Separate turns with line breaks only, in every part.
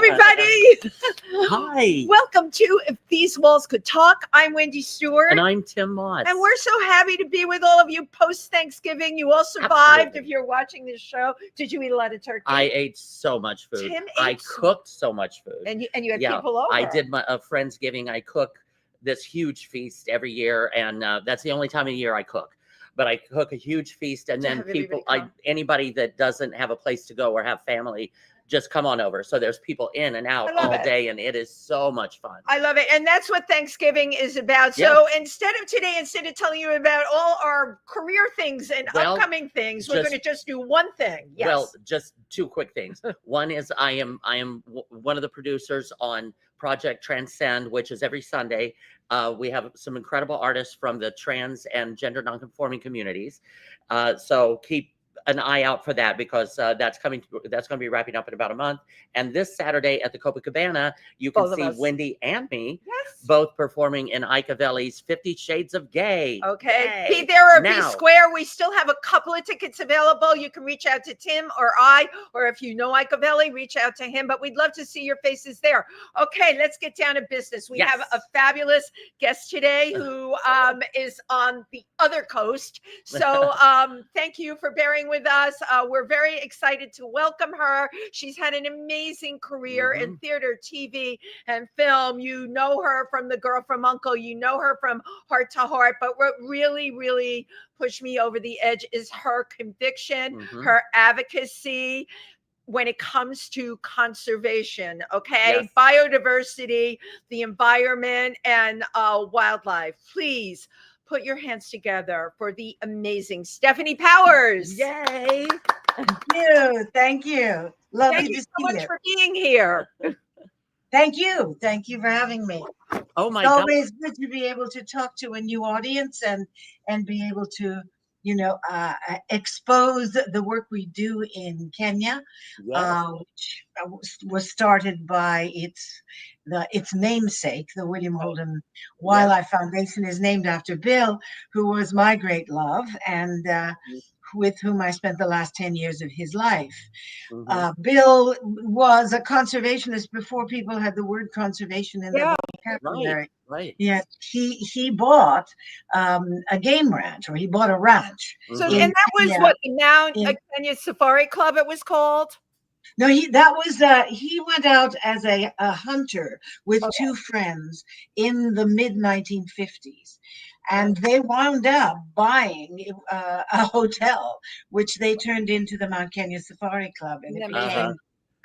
everybody.
Hi.
Welcome to If These Walls Could Talk. I'm Wendy Stuart.
And I'm Tym Moss.
And we're so happy to be with all of you post-Thanksgiving. You all survived.
Absolutely.
If you're watching this show. Did you eat a lot of turkey?
I ate so much food.
Tim
I
ate
cooked so much food.
And you had people over.
I did my Friendsgiving. I cook this huge feast every year. And that's the only time of the year I cook. But I cook a huge feast. And then anybody that doesn't have a place to go or have family, just come on over. So there's people in and out all day, and it is so much fun.
I love it. And that's what Thanksgiving is about. So instead of telling you about all our career things and upcoming things, we're going to just do one thing. Yes.
Well, just two quick things. One is I am one of the producers on Project Transcend, which is every Sunday. We have some incredible artists from the trans and gender nonconforming communities. So keep an eye out for that, because that's going to be wrapping up in about a month. And this Saturday at the Copacabana, you can see Wendy and me both performing in Icavelli's 50 Shades of Gay.
Okay. Be there or be square. We still have a couple of tickets available. You can reach out to Tim or or if you know Icavelli, reach out to him. But we'd love to see your faces there. Okay, let's get down to business. We have a fabulous guest today who is on the other coast. So thank you for bearing with us. We're very excited to welcome her. She's had an amazing career in theater, TV, and film. You know her from The Girl from U.N.C.L.E. You know her from Heart to Heart. But what really pushed me over the edge is her conviction, her advocacy when it comes to conservation, biodiversity, the environment, and wildlife. Please put your hands together for the amazing Stephanie Powers.
Yay. Thank you. Lovely to see you.
Thank you so much for being here.
Thank you. Thank you for having me.
Oh my God.
It's always good to be able to talk to a new audience and be able to, expose the work we do in Kenya, which was started by its namesake. The William Holden Wildlife Foundation is named after Bill, who was my great love, and with whom I spent the last 10 years of his life. Bill was a conservationist before people had the word conservation in their vocabulary.
Right.
Yeah, he bought a game ranch, or he bought a ranch.
So, and that was what the Mount Kenya Safari Club it was called.
No, he went out as a hunter with two friends in the mid 1950s. And they wound up buying a hotel, which they turned into the Mount Kenya Safari Club. And it became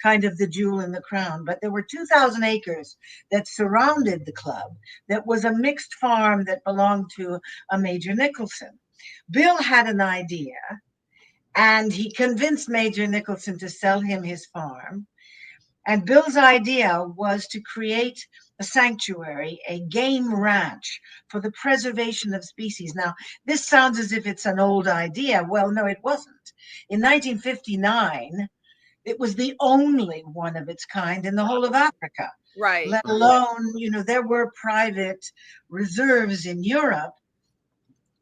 kind of the jewel in the crown. But there were 2,000 acres that surrounded the club that was a mixed farm that belonged to a Major Nicholson. Bill had an idea, and he convinced Major Nicholson to sell him his farm. And Bill's idea was to create a sanctuary, a game ranch for the preservation of species. Now, this sounds as if it's an old idea. Well, no, it wasn't. In 1959, it was the only one of its kind in the whole of Africa.
Right.
Let alone, there were private reserves in Europe,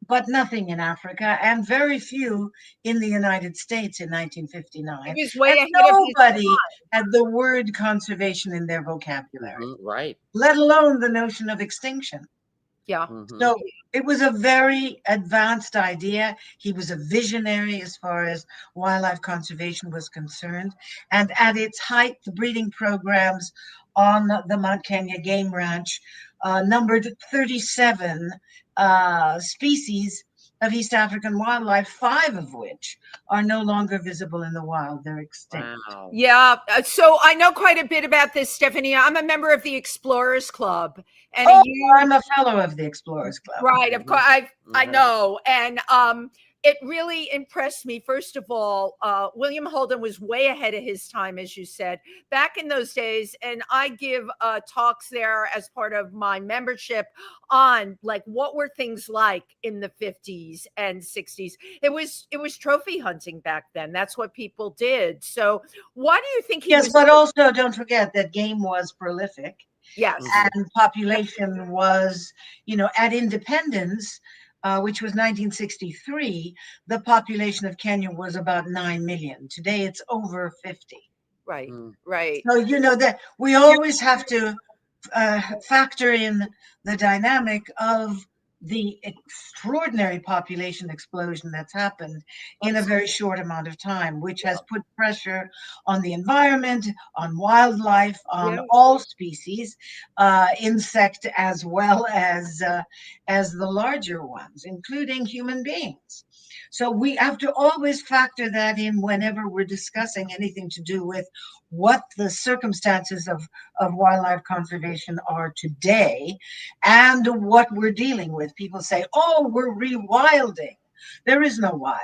but nothing in Africa, and very few in the United States in 1959.
It was way ahead
nobody had the word conservation in their vocabulary,
right?
Let alone the notion of extinction.
Yeah.
So it was a very advanced idea. He was a visionary as far as wildlife conservation was concerned. And at its height, the breeding programs on the Mount Kenya Game Ranch numbered 37 species of East African wildlife, 5 of which are no longer visible in the wild. They're extinct.
Wow.
Yeah. So I know quite a bit about this, Stephanie. I'm a member of the Explorers Club. And
I'm a fellow of the Explorers Club.
Right. Of course. I know. And it really impressed me. First of all, William Holden was way ahead of his time, as you said, back in those days. And I give talks there as part of my membership on what were things like in the 50s and 60s. It was trophy hunting back then. That's what people did. So why do you think he was?
But also don't forget that game was prolific.
Yes.
And population was, at independence, which was 1963, the population of Kenya was about 9 million. Today it's over 50.
Right. Right.
So, you know, that we always have to factor in the dynamic of the extraordinary population explosion that's happened in a very short amount of time, which has put pressure on the environment, on wildlife, on all species, insect as well as the larger ones, including human beings. So we have to always factor that in whenever we're discussing anything to do with what the circumstances of wildlife conservation are today and what we're dealing with. People say, oh, we're rewilding. There is no wild.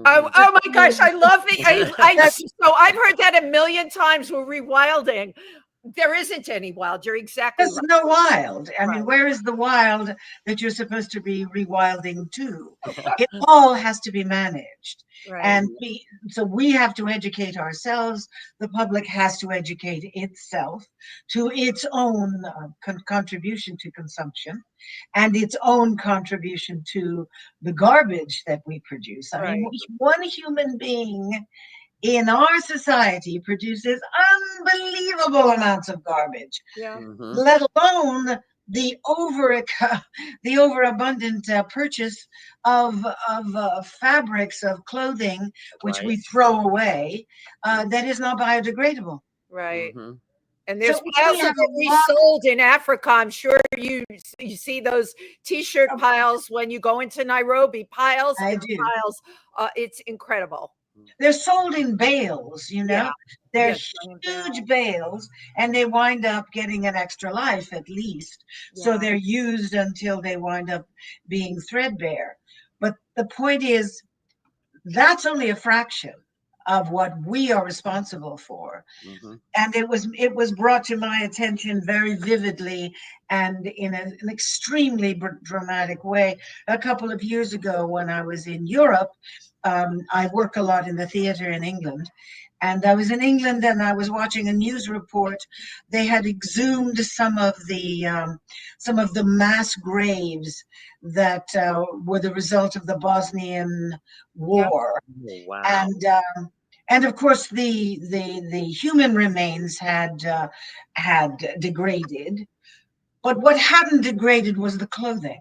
Oh my gosh, I love the so I've heard that a million times. We're rewilding. There isn't any wild. You're exactly
There's
right.
no wild. I mean, where is the wild that you're supposed to be rewilding to? It all has to be managed.
Right.
And so we have to educate ourselves. The public has to educate itself to its own contribution to consumption and its own contribution to the garbage that we produce. I mean, one human being in our society produces unbelievable amounts of garbage, let alone the overabundant purchase of fabrics, of clothing, which we throw away, that is not biodegradable.
Right. And there's piles of it resold in Africa. I'm sure you see those T-shirt piles when you go into Nairobi. Piles and piles. It's incredible.
They're sold in bales, you know. They're huge bales, and they wind up getting an extra life at least. So they're used until they wind up being threadbare. But the point is, that's only a fraction of what we are responsible for. And it was brought to my attention very vividly and in an extremely dramatic way a couple of years ago when I was in Europe. I work a lot in the theater in England, and I was in England and I was watching a news report. They had exhumed some of the mass graves that were the result of the Bosnian War. And of course the human remains had degraded, but what hadn't degraded was the clothing.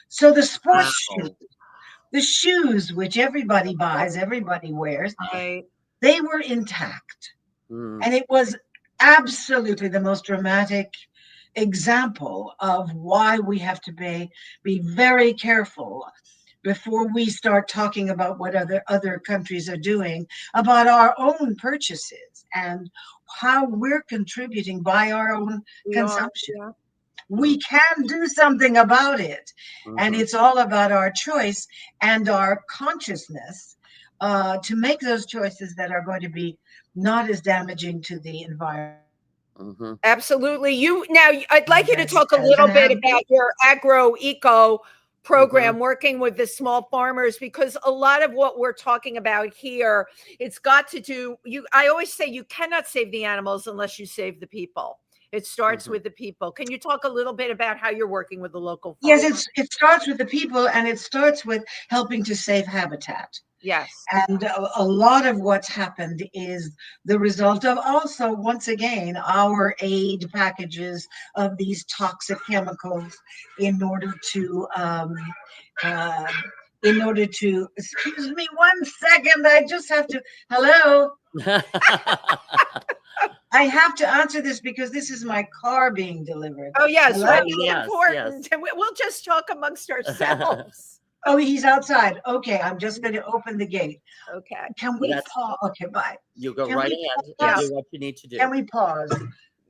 So the sports shoes, the shoes which everybody buys, everybody wears, they were intact. And it was absolutely the most dramatic example of why we have to be very careful before we start talking about what other countries are doing about our own purchases and how we're contributing by our own consumption. We can do something about it. And it's all about our choice and our consciousness to make those choices that are going to be not as damaging to the environment.
Absolutely. I'd like you to talk a little bit about your agro-eco program working with the small farmers, because a lot of what we're talking about here, it's got to do, I always say you cannot save the animals unless you save the people. It starts with the people. Can you talk a little bit about how you're working with the local farmers?
Yes, it starts with the people, and it starts with helping to save habitat.
Yes.
And a lot of what's happened is the result of also, once again, our aid packages of these toxic chemicals in order to, excuse me 1 second, I just have to, hello? I have to answer this because this is my car being delivered.
Oh, yes, really important. And we'll just talk amongst ourselves.
Oh, he's outside. Okay, I'm just going to open the gate.
Okay.
Can we pause? Okay, bye.
You go right ahead and do what you need to do.
Can we pause?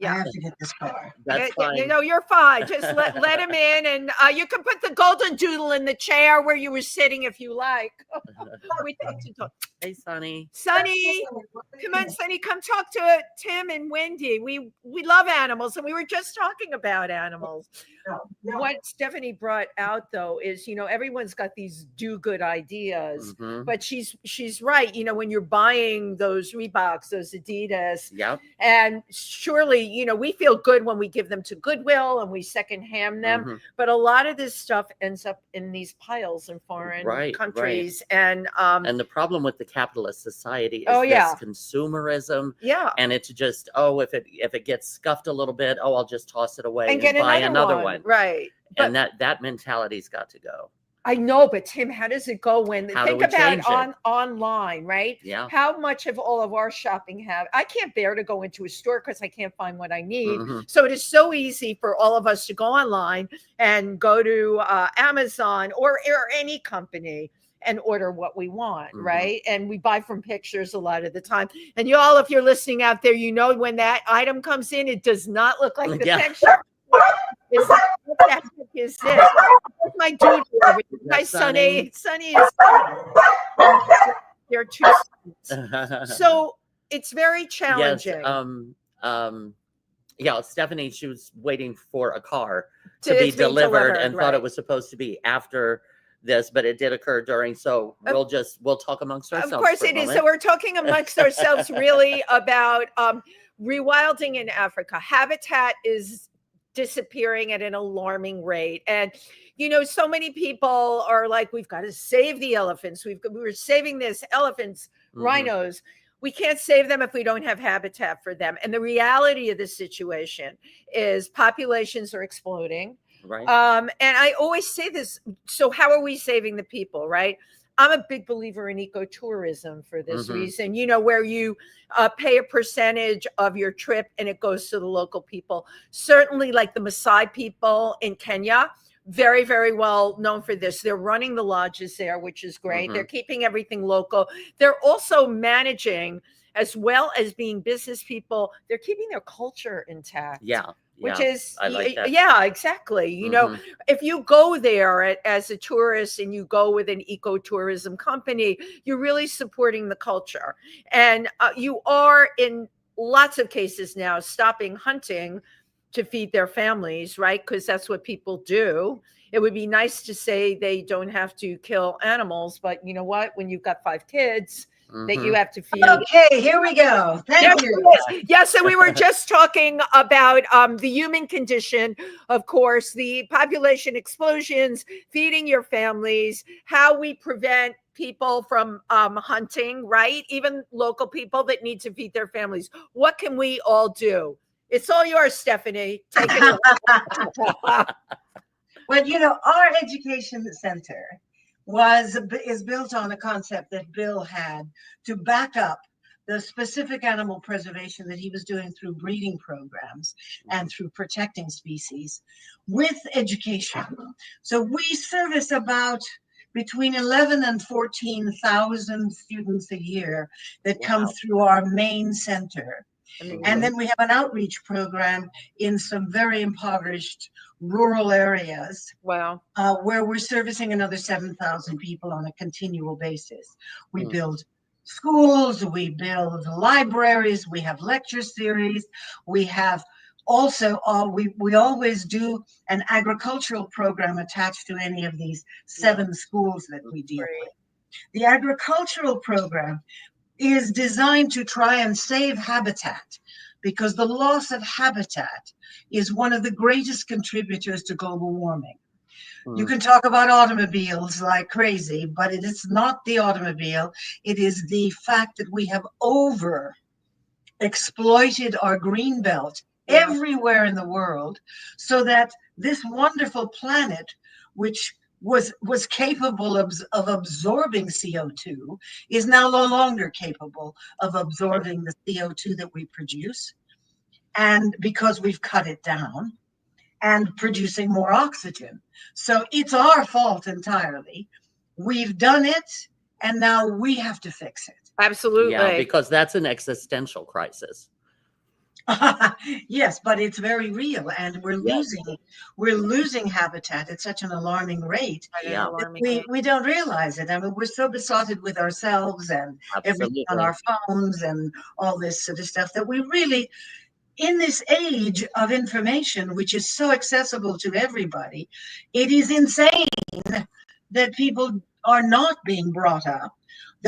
I have to get this car.
That's fine.
No, you're fine. Just let him in, and you can put the golden doodle in the chair where you were sitting if you like. We think to talk.
Hey, Sonny.
Sonny, come on, Sonny, come talk to Tim and Wendy. We love animals, and we were just talking about animals. What Stephanie brought out, though, is, everyone's got these do-good ideas, but she's right. When you're buying those Reeboks, those Adidas, and surely, we feel good when we give them to Goodwill and we secondhand them, but a lot of this stuff ends up in these piles in foreign countries. And
the problem with the capitalist society is
Oh, yeah.
this consumerism.
Yeah.
And it's just, oh, if it gets scuffed a little bit, oh, I'll just toss it away
And get
buy
another
another
one. Right.
And that mentality's got to go.
I know, but Tim, how does it go when
How
think
do we
about
change it?
online, right?
Yeah.
How much of all of our shopping have I can't bear to go into a store because I can't find what I need.
Mhm.
So it is so easy for all of us to go online and go to Amazon or any company and order what we want,
Mhm.
right? And we buy from pictures a lot of the time. And y'all, if you're listening out there, you know when that item comes in, it does not look like the
Yeah.
picture. It's like, what the heck is this? Where's my dude over here? My Sonny is they're two sons. So it's very challenging.
Yes. Yeah, Stephanie, she was waiting for a car to be
It's being
delivered and thought
right.
it was supposed to be after this, but it did occur during. So we'll talk amongst ourselves.
Of course
for a
it is.
moment.
So we're talking amongst ourselves really about rewilding in Africa. Habitat is disappearing at an alarming rate. And, you know, so many people are like, we've got to save the elephants. We were saving this elephants,
Mhm.
rhinos. We can't save them if we don't have habitat for them. And the reality of the situation is populations are exploding.
Right.
And I always say this. So how are we saving the people, right? I'm a big believer in ecotourism for this
Mhm.
reason, you know, where you pay a percentage of your trip and it goes to the local people. Certainly like the Maasai people in Kenya, very, very well known for this. They're running the lodges there, which is great.
Mhm.
They're keeping everything local. They're also managing, as well as being business people, they're keeping their culture intact.
Yeah.
Which
yeah.
is,
I like that.
yeah, exactly. You know,
Mhm.
if you go there as a tourist and you go with an ecotourism company, you're really supporting the culture. And you are, in lots of cases now, stopping hunting to feed their families, right? Because that's what people do. It would be nice to say they don't have to kill animals, but you know what? When you've got 5 kids that you
Mhm.
have to feed.
Okay, here we go. Thank you.
Yes, so we were just talking about the human condition, of course, the population explosions, feeding your families, how we prevent people from hunting, right? Even local people that need to feed their families. What can we all do? It's all yours, Stephanie. Take it away.
Well, you know, our education center is built on a concept that Bill had to back up the specific animal preservation that he was doing through breeding programs and through protecting species with education. So we service about between 11 and 14,000 students a year that come through our main center. And then we have an outreach program in some very impoverished rural areas.
Wow.
Where we're servicing another 7,000 people on a continual basis. We build schools, we build libraries, we have lecture series, we have also, we always do an agricultural program attached to any of these 7 schools that we deal with. The agricultural program is designed to try and save habitat, because the loss of habitat is one of the greatest contributors to global warming. You can talk about automobiles like crazy, but it is not the automobile. It is the fact that we have over exploited our green belt everywhere in the world, so that this wonderful planet, which was capable of absorbing CO2, is now no longer capable of absorbing the CO2 that we produce, and because we've cut it down and producing more oxygen. So it's our fault entirely. We've done it, and now we have to fix it.
Absolutely.
Yeah, because that's an existential crisis.
Yes, but it's very real, and we're losing habitat at such an alarming rate.
Yeah.
We don't realize it. I mean, we're so besotted with ourselves and everything on our phones and all this sort of stuff that we really, in this age of information, which is so accessible to everybody, it is insane that people are not being brought up.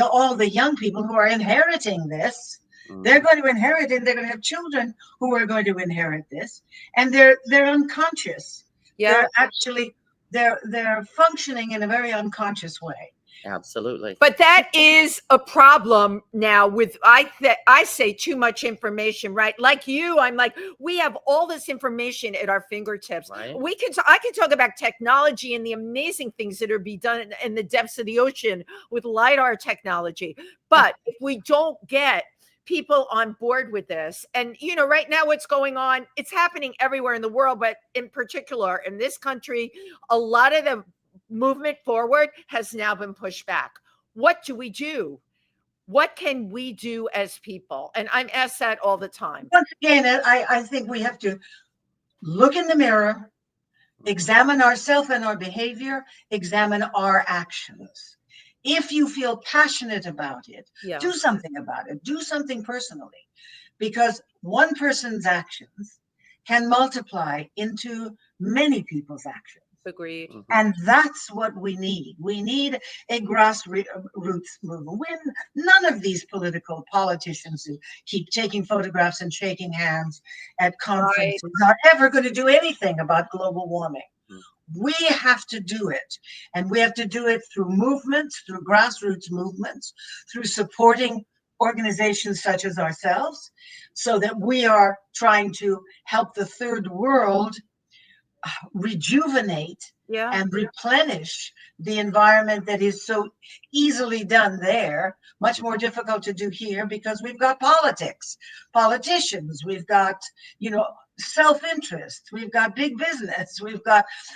All the young people who are inheriting this, they're going to inherit it. They're going to have children who are going to inherit this, and they're unconscious. Yeah, they're actually they're functioning in a very unconscious way.
Absolutely.
But that is a problem now with, I say too much information, right? Like you, I'm like, we have all this information at our fingertips.
Right.
I can talk about technology and the amazing things that are being done in the depths of the ocean with LiDAR technology. But if we don't get people on board with this, and right now what's going on, it's happening everywhere in the world, but in particular in this country, a lot of the movement forward has now been pushed back. What do we do? What can we do as people? And I'm asked that all the time.
Once again, I think we have to look in the mirror, examine ourselves and our behavior, examine our actions. If you feel passionate about it, do something about it. Do something personally, because one person's actions can multiply into many people's actions.
Agreed.
And that's what we need. We need a grassroots movement. When none of these politicians who keep taking photographs and shaking hands at conferences are ever going to do anything about global warming. We have to do it. And we have to do it through movements, through grassroots movements, through supporting organizations such as ourselves, so that we are trying to help the third world rejuvenate and replenish the environment that is so easily done there, much more difficult to do here, because we've got politicians, we've got, self-interest, we've got big business,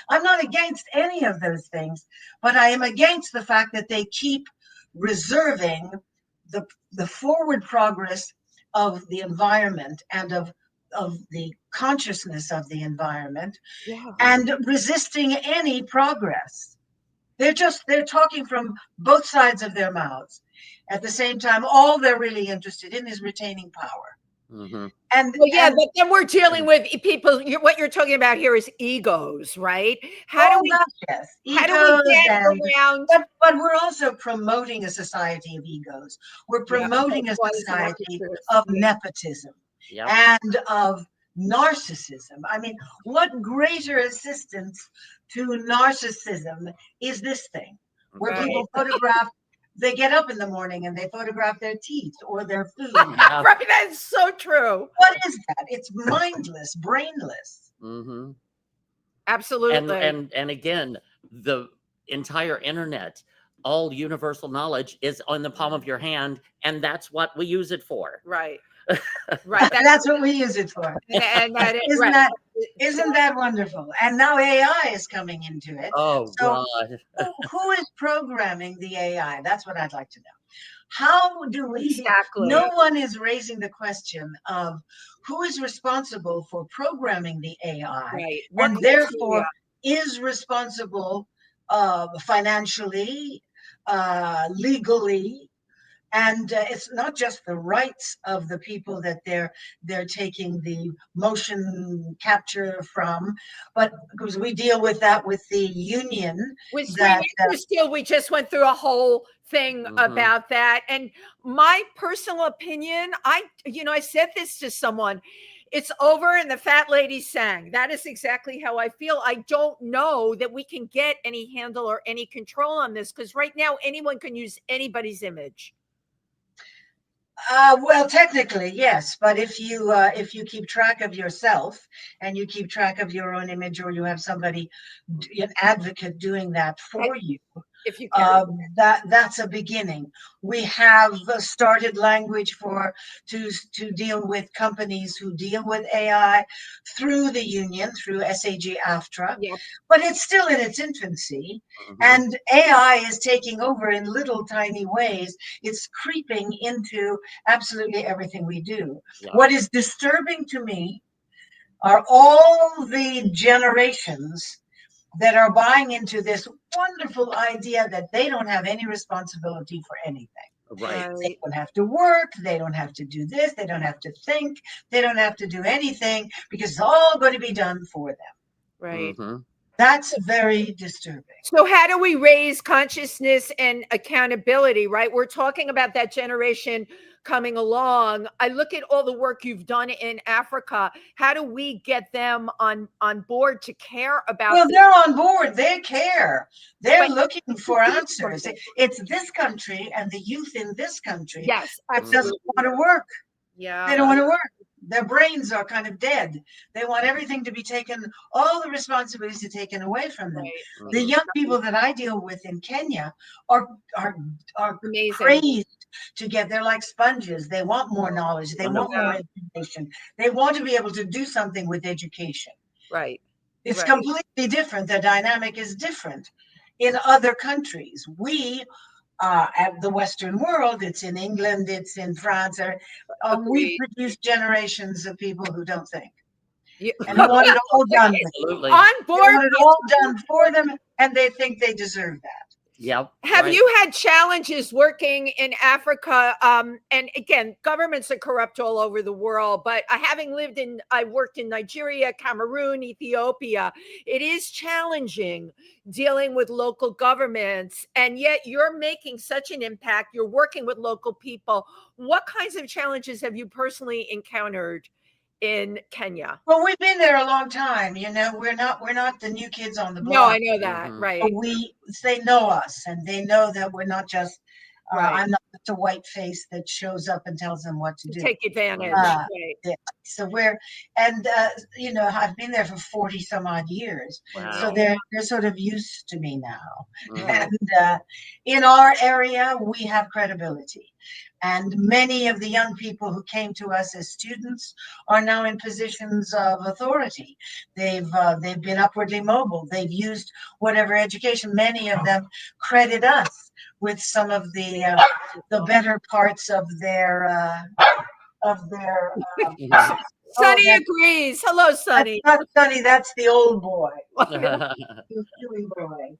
I'm not against any of those things, but I am against the fact that they keep reserving the forward progress of the environment and of the consciousness of the environment and resisting any progress. They're talking from both sides of their mouths. At the same time, all they're really interested in is retaining power. And
but then we're dealing with people. What you're talking about here is egos, right? How do we get around?
But we're also promoting a society of egos. We're promoting a society of nepotism and of narcissism. I mean, what greater assistance to narcissism is this thing, where people photograph? They get up in the morning and they photograph their teeth or their food.
Right, that's so true.
What is that? It's mindless, brainless.
Absolutely.
And again, the entire internet, all universal knowledge is on the palm of your hand, and that's what we use it for.
Right.
That's what we use it for.
And
isn't that wonderful? And now AI is coming into it.
Oh,
so
God.
Who is programming the AI? That's what I'd like to know. How do we?
Exactly.
No one is raising the question of who is responsible for programming the AI, and therefore is responsible financially, legally. And it's not just the rights of the people that they're taking the motion capture from, but because we deal with that with the union.
With Steel, we just went through a whole thing about that. And my personal opinion, I said this to someone, it's over and the fat lady sang. That is exactly how I feel. I don't know that we can get any handle or any control on this, because right now anyone can use anybody's image.
Well, technically, yes. But if you keep track of yourself and you keep track of your own image, or you have somebody, an advocate doing that for you,
if you can.
That's a beginning. We have started language to deal with companies who deal with AI through the union, through SAG-AFTRA, but it's still in its infancy, and AI is taking over in little tiny ways. It's creeping into absolutely everything we do. What is disturbing to me are all the generations that are buying into this wonderful idea that they don't have any responsibility for anything.
Right.
They don't have to work. They don't have to do this. They don't have to think. They don't have to do anything, because it's all going to be done for them.
Right.
That's very disturbing.
So how do we raise consciousness and accountability, right? We're talking about that generation coming along. I look at all the work you've done in Africa. How do we get them on board to care about
Well,
this?
they're on board. They care. They're
But-
looking for answers. It's this country and the youth in this country
Yes,
that doesn't
absolutely.
want to work.
Yeah.
They don't want to work. Their brains are kind of dead. They want everything to be taken, all the responsibilities are taken away from them.
Right.
The young people that I deal with in Kenya are
Amazing.
crazed to get, they're like sponges. They want more knowledge. They want more information. They want to be able to do something with education.
Right.
It's
Right.
completely different. The dynamic is different in other countries. We at the Western world, it's in England, it's in France, we produce generations of people who don't think.
Yeah.
And who want it all done.
Absolutely.
On
They
board.
want it all done for them, and they think they deserve that.
Yep.
Have
right.
you had challenges working in Africa? And again, governments are corrupt all over the world, but I worked in Nigeria, Cameroon, Ethiopia. It is challenging dealing with local governments, and yet you're making such an impact. You're working with local people. What kinds of challenges have you personally encountered in Kenya?
Well, we've been there a long time. You know, we're not the new kids on the block.
No, I know that.
Mhm.
Right.
They know us, and they know that we're not just.
Right.
I'm not just a white face that shows up and tells them what to do.
Take advantage.
Uh,
Right.
Yeah. So you know, I've been there for 40 some odd years.
Wow.
So they're sort of used to me now.
Mhm.
And in our area, we have credibility. And many of the young people who came to us as students are now in positions of authority. They've been upwardly mobile. They've used whatever education. Many of them credit us with some of the better parts of their
Sonny agrees. Hello, Sonny.
That's not Sonny, that's the old boy. The Stewie boy.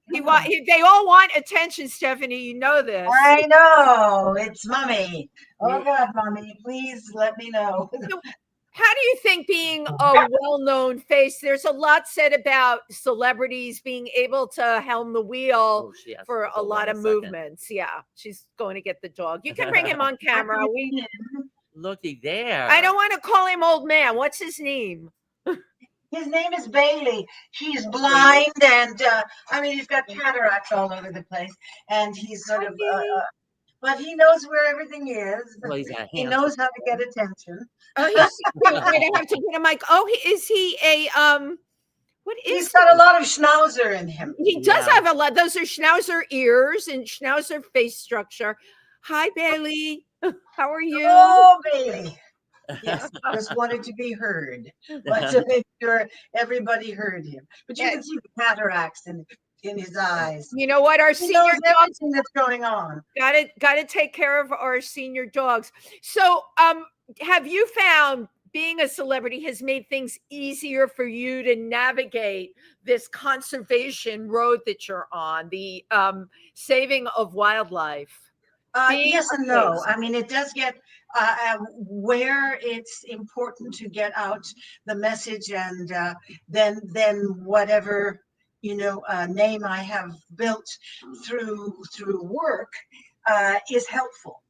They all want attention, Stephanie. You know this.
I know, it's mommy. Oh God, mommy, please let me know.
How do you think being a well-known face, there's a lot said about celebrities being able to helm the wheel for a lot of movements. Yeah, she's going to get the dog. You can bring him on camera.
Looky there.
I don't want to call him old man. What's his name?
His name is Bailey. He's blind, and I mean, he's got cataracts all over the place, and he's sort of, but he knows where everything is.
Well,
he knows how to get attention.
Oh, I have to get a mic. Oh, is he a what is?
He's got a lot of schnauzer in him.
He does have a lot. Those are schnauzer ears and schnauzer face structure. Hi, Bailey. How are you?
Oh, Bailey. Yes, just wanted to be heard, but to make sure everybody heard him. But you can see the cataracts in his eyes.
You know what? Our senior dogs,
everything that's going on.
Got to take care of our senior dogs. So, have you found being a celebrity has made things easier for you to navigate this conservation road that you're on, the saving of wildlife?
Yes and no. I mean, it does get where it's important to get out the message, and then whatever name I have built through work is helpful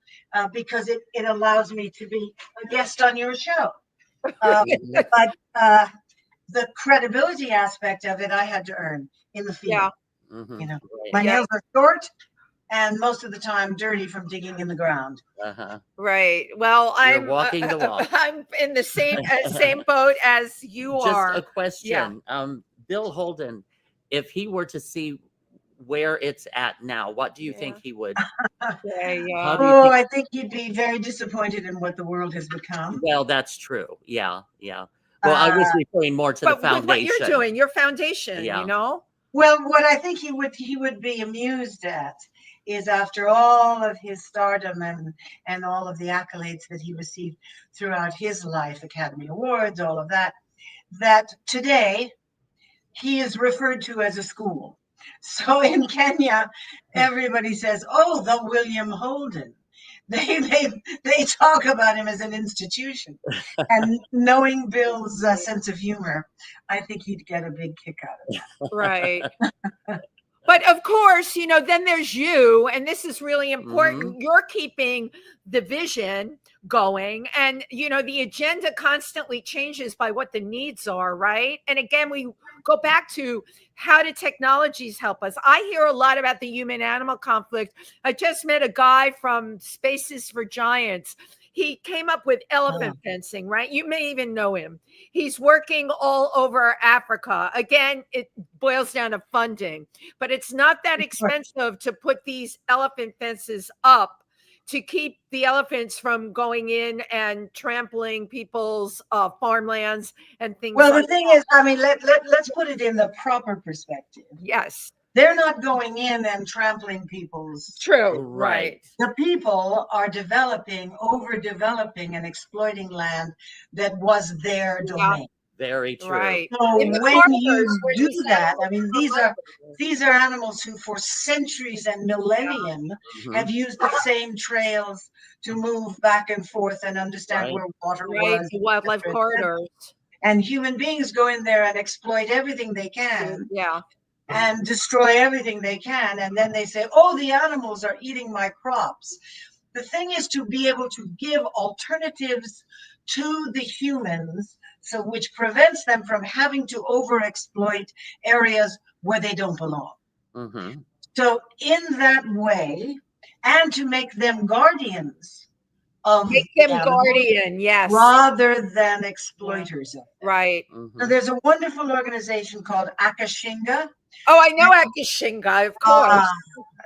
because it allows me to be a guest on your show. But the credibility aspect of it, I had to earn in the field.
Yeah.
Mm-hmm.
You know, my nails are short, and most of the time dirty from digging in the ground.
Right. Well,
You're walking the walk.
I'm in the same boat as you are.
Just a question. Yeah. Bill Holden, if he were to see where it's at now, what do you think he would?
I think he'd be very disappointed in what the world has become.
Well, that's true. Yeah. Well, I was referring more to the foundation.
What you're doing, your foundation, you know?
Well, what I think he would be amused at is, after all of his stardom and all of the accolades that he received throughout his life, Academy Awards, all of that, that today he is referred to as a school. So in Kenya, everybody says, "Oh, the William Holden." They talk about him as an institution. And knowing Bill's sense of humor, I think he'd get a big kick out of that.
Right. But of course, then there's you, and this is really important. You're keeping the vision going, and the agenda constantly changes by what the needs are, right? And again, we go back to how do technologies help us? I hear a lot about the human-animal conflict. I just met a guy from Spaces for Giants. He came up with elephant fencing, right? You may even know him. He's working all over Africa. Again, it boils down to funding, but it's not that expensive to put these elephant fences up to keep the elephants from going in and trampling people's farmlands and things
Well,
like
the thing
that.
is, I mean, let's put it in the proper perspective.
Yes.
They're not going in and trampling people's.
True. Right.
The people are overdeveloping and exploiting land that was their domain.
Very true.
Right.
So when you do that, I mean, these are animals who for centuries and millennium have used the same trails to move back and forth and understand where water was.
The wildlife corridors.
And human beings go in there and exploit everything they can.
Yeah.
And destroy everything they can. And then they say, oh, the animals are eating my crops. The thing is to be able to give alternatives to the humans, so which prevents them from having to overexploit areas where they don't belong. So in that way, and to make them guardians of
guardian, yes,
rather than exploiters of them.
Right.
So there's a wonderful organization called Akashinga.
Oh, I know Akashinga, of course.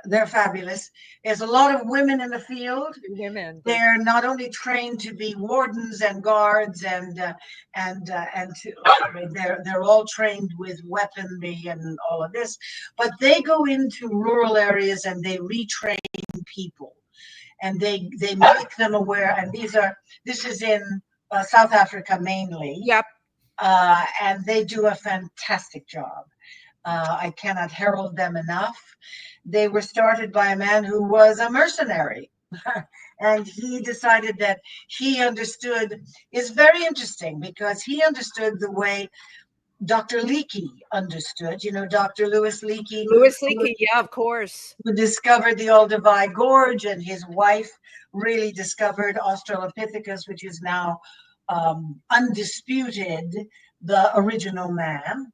They're fabulous. There's a lot of women in the field.
Women.
They're not only trained to be wardens and guards they're all trained with weaponry and all of this, but they go into rural areas and they retrain people, and they make them aware. And this is in South Africa mainly.
Yep.
And they do a fantastic job. I cannot herald them enough. They were started by a man who was a mercenary. And he decided that he understood, is very interesting because he understood the way Dr. Leakey understood, Dr. Louis Leakey.
Louis Leakey, yeah, of course.
Who discovered the Olduvai Gorge, and his wife really discovered Australopithecus, which is now undisputed, the original man.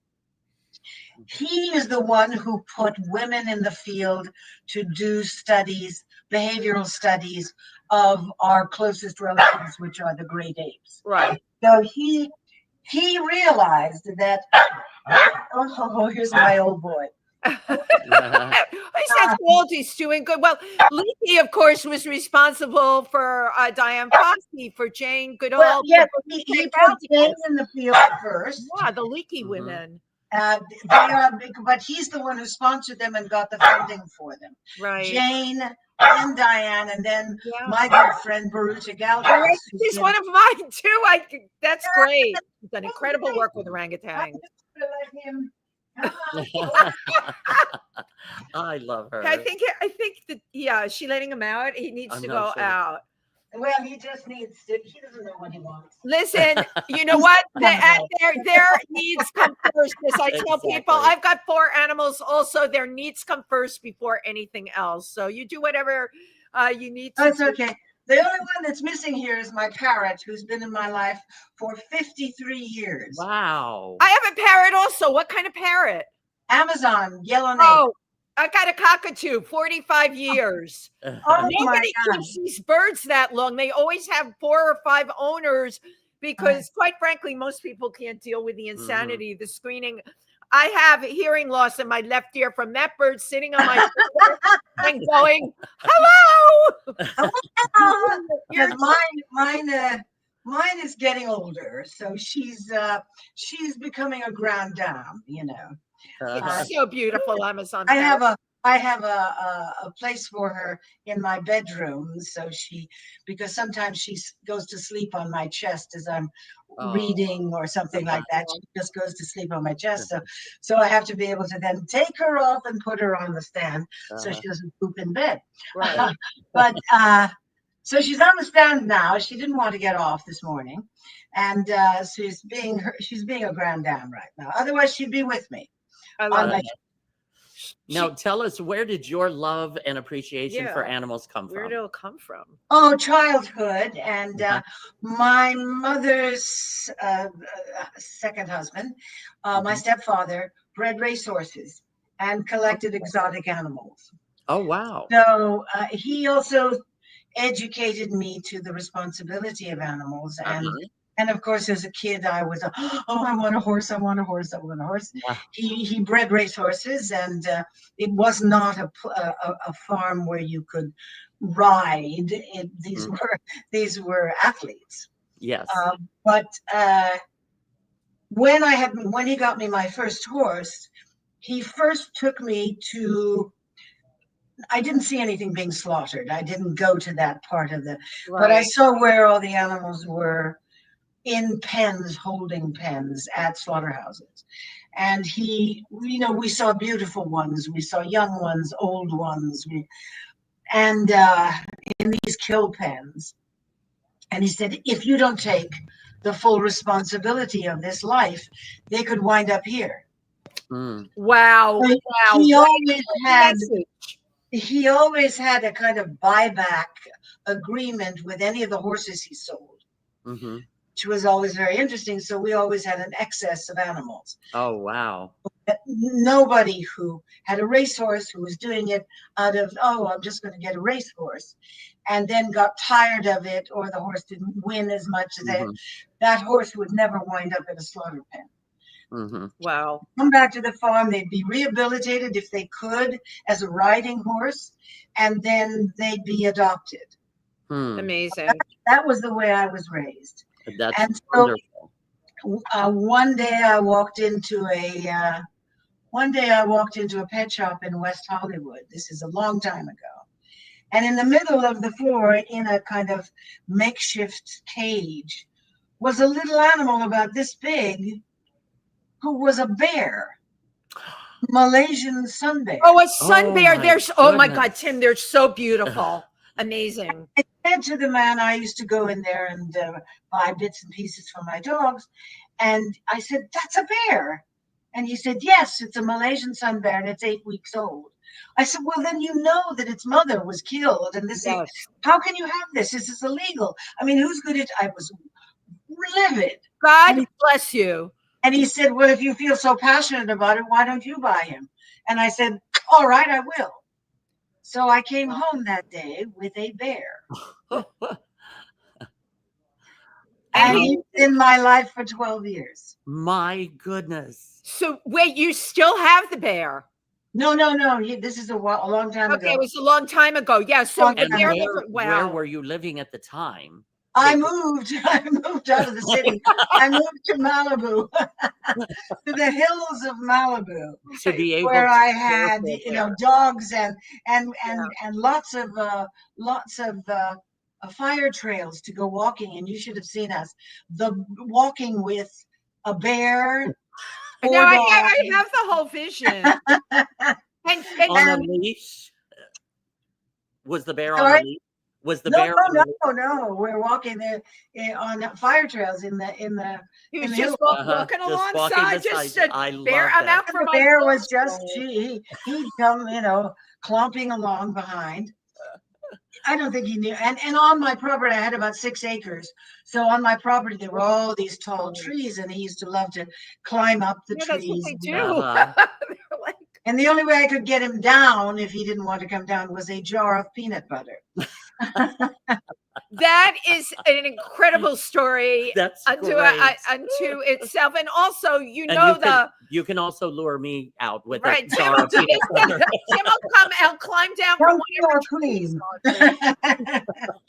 He is the one who put women in the field to do studies, behavioral studies of our closest relatives, which are the great apes.
Right.
So he realized that, here's my old boy.
He says Waldy's doing good. Well, Leakey, of course, was responsible for Diane Fossey, for Jane Goodall.
Well, yes, he put Jane in the field first.
Yeah, the Leakey women.
But he's the one who sponsored them and got the funding for them.
Right.
Jane and Diane, and then my good friend Baruta Galvez.
She's one of mine too. That's great. She's done incredible work with orangutans.
I love her.
I think that is she letting him out? He needs to go out.
Well, he just needs to. He doesn't know what he wants.
Listen, you know what? Their needs come first. As I tell people, I've got 4 animals. Also, their needs come first before anything else. So you do whatever you need to.
That's okay. The only one that's missing here is my parrot, who's been in my life for 53 years.
Wow.
I have a parrot also. What kind of parrot?
Amazon, yellow nape.
Oh, I got a cockatoo, 45 years. Nobody keeps these birds that long. They always have 4 or 5 owners because, quite frankly, most people can't deal with the insanity, the screening. I have hearing loss in my left ear from that bird sitting on my shoulder and going, hello.
Because mine is getting older, so she's becoming a grande dame,
It's so beautiful, Amazon.
I have a place for her in my bedroom, so because sometimes she goes to sleep on my chest as I'm reading or something like that. She just goes to sleep on my chest, so I have to be able to then take her off and put her on the stand so she doesn't poop in bed.
Right.
But So she's on the stand now. She didn't want to get off this morning, and she's being a grand dame right now. Otherwise, she'd be with me.
I love it.
Now, tell us, where did your love and appreciation for animals come from?
Where did it come from?
Oh, childhood. And my mother's second husband, my stepfather, bred racehorses and collected exotic animals.
Oh, wow.
So he also educated me to the responsibility of animals. And of course, as a kid, I was, I want a horse, I want a horse, I want a horse.
Wow.
He bred racehorses, and it was not a farm where you could ride. These were athletes.
Yes.
But when he got me my first horse, he first took me to. I didn't see anything being slaughtered. I didn't go to that part of but I saw where all the animals were in pens, holding pens at slaughterhouses. And we saw beautiful ones, we saw young ones, old ones, and in these kill pens. And he said, if you don't take the full responsibility of this life, they could wind up here.
Wow.
He always had a kind of buyback agreement with any of the horses he sold, which was always very interesting. So we always had an excess of animals.
Oh, wow.
Nobody who had a racehorse who was doing it out of, I'm just going to get a racehorse, and then got tired of it, or the horse didn't win as much as that horse would never wind up in a slaughter pen.
Wow.
Come back to the farm, they'd be rehabilitated if they could as a riding horse, and then they'd be adopted.
Amazing.
That was the way I was raised.
That's wonderful.
One day I walked into a pet shop in West Hollywood. This is a long time ago. And in the middle of the floor, in a kind of makeshift cage, was a little animal about this big, who was a bear, Malaysian sun bear.
Oh, a sun bear. Oh my God, Tim, they're so beautiful. Amazing.
I said to the man, I used to go in there and buy bits and pieces for my dogs. And I said, that's a bear. And he said, yes, it's a Malaysian sun bear and it's 8 weeks old. I said, well, then you know that its mother was killed. And this is, how can you have this? This is illegal. I mean, who's good at, I was livid.
God bless you.
And he said, well, if you feel so passionate about it, why don't you buy him? And I said, all right, I will. So I came home that day with a bear. And he's in my life for 12 years.
My goodness.
So wait, you still have the bear?
No. This is a long time ago.
Okay, it was a long time ago. Yeah. So
where were you living at the time?
I moved out of the city. I moved to Malibu, to the hills of Malibu,
to be able
where I had, dogs and lots of fire trails to go walking. And you should have seen us walking with a bear.
Now I have the whole vision. and
on a leash? Was the bear on a leash? Was the bear?
No. We're walking there on fire trails in the.
He was just walking alongside. Just a bear. I'm out for
the bear was just he'd come, clomping along behind. I don't think he knew. And on my property, I had about 6 acres. So on my property, there were all these tall trees, and he used to love to climb up the trees.
That's what they do.
And the only way I could get him down, if he didn't want to come down, was a jar of peanut butter.
That is an incredible story.
That's
unto itself. And also,
you can also lure me out with a jar of peanut butter.
Tim will come and climb down from whatever
please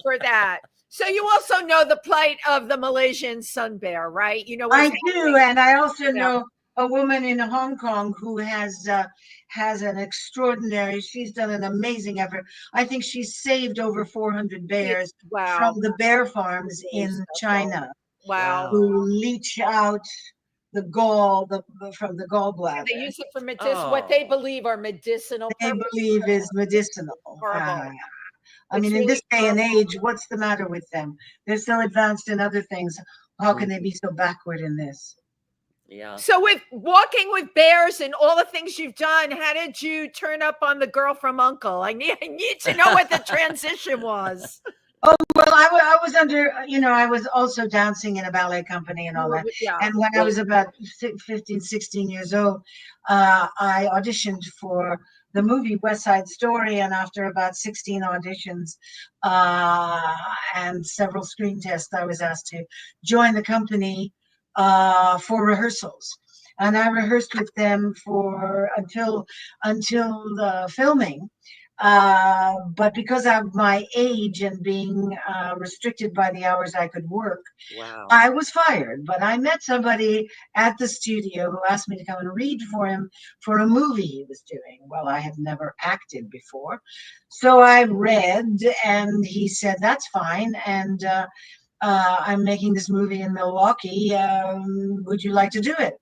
for that. So you also know the plight of the Malaysian sun bear, right?
I do, and I also know a woman in Hong Kong who has an extraordinary, she's done an amazing effort. I think she's saved over 400 bears from the bear farms in China.
Wow.
Who leach out the gall from the gallbladder.
They use it for what they believe are medicinal.
They believe is medicinal. I mean, in this day and age, what's the matter with them? They're so advanced in other things. How can they be so backward in this?
Yeah.
So with Walking with Bears and all the things you've done, how did you turn up on the girl from Uncle? I need to know what the transition was.
Oh, well, I was under, I was also dancing in a ballet company and all that.
Yeah.
And when I was about 15, 16 years old, I auditioned for the movie West Side Story. And after about 16 auditions and several screen tests, I was asked to join the company for rehearsals. And I rehearsed with them until the filming. But because of my age and being restricted by the hours I could work,
wow,
I was fired. But I met somebody at the studio who asked me to come and read for him for a movie he was doing. Well, I had never acted before. So I read, and he said, that's fine. And I'm making this movie in Milwaukee. Would you like to do it?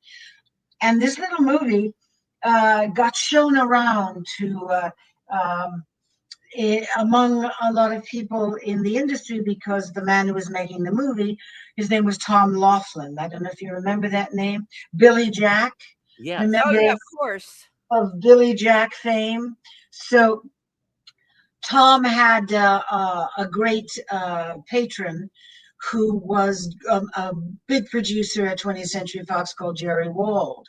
And this little movie got shown around to among a lot of people in the industry, because the man who was making the movie, his name was Tom Laughlin. I don't know if you remember that name. Billy Jack.
Yeah.
Remember?
Oh, yeah, of course.
Of Billy Jack fame. So Tom had a great patron who was a big producer at 20th Century Fox called Jerry Wald.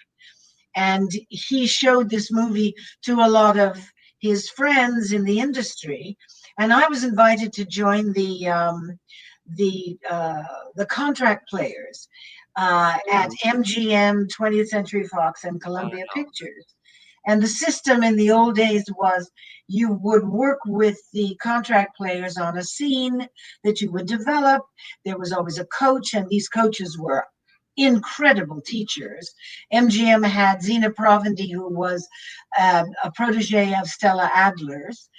And he showed this movie to a lot of his friends in the industry. And I was invited to join the contract players at MGM, 20th Century Fox, and Columbia Pictures. And the system in the old days was you would work with the contract players on a scene that you would develop. There was always a coach, and these coaches were incredible teachers. MGM had Zena Provendy, who was a protege of Stella Adler's.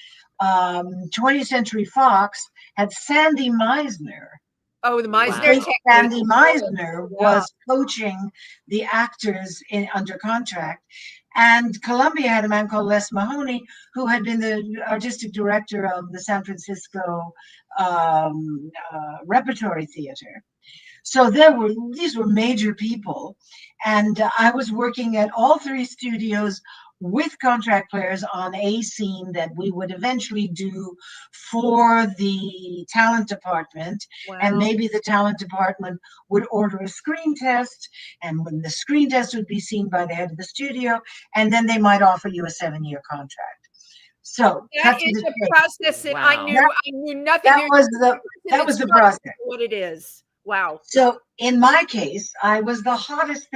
20th Century Fox had Sandy Meisner.
Oh, the Meisner.
Wow.
Sandy Meisner was coaching the actors under contract. And Columbia had a man called Les Mahoney, who had been the artistic director of the San Francisco Repertory Theater. So these were major people. And I was working at all three studios with contract players on a scene that we would eventually do for the talent department.
Wow.
And maybe the talent department would order a screen test, and when the screen test would be seen by the head of the studio, and then they might offer you a 7-year contract. So
that is a process that I knew nothing.
That was the process.
What it is. Wow.
So in my case, I was the hottest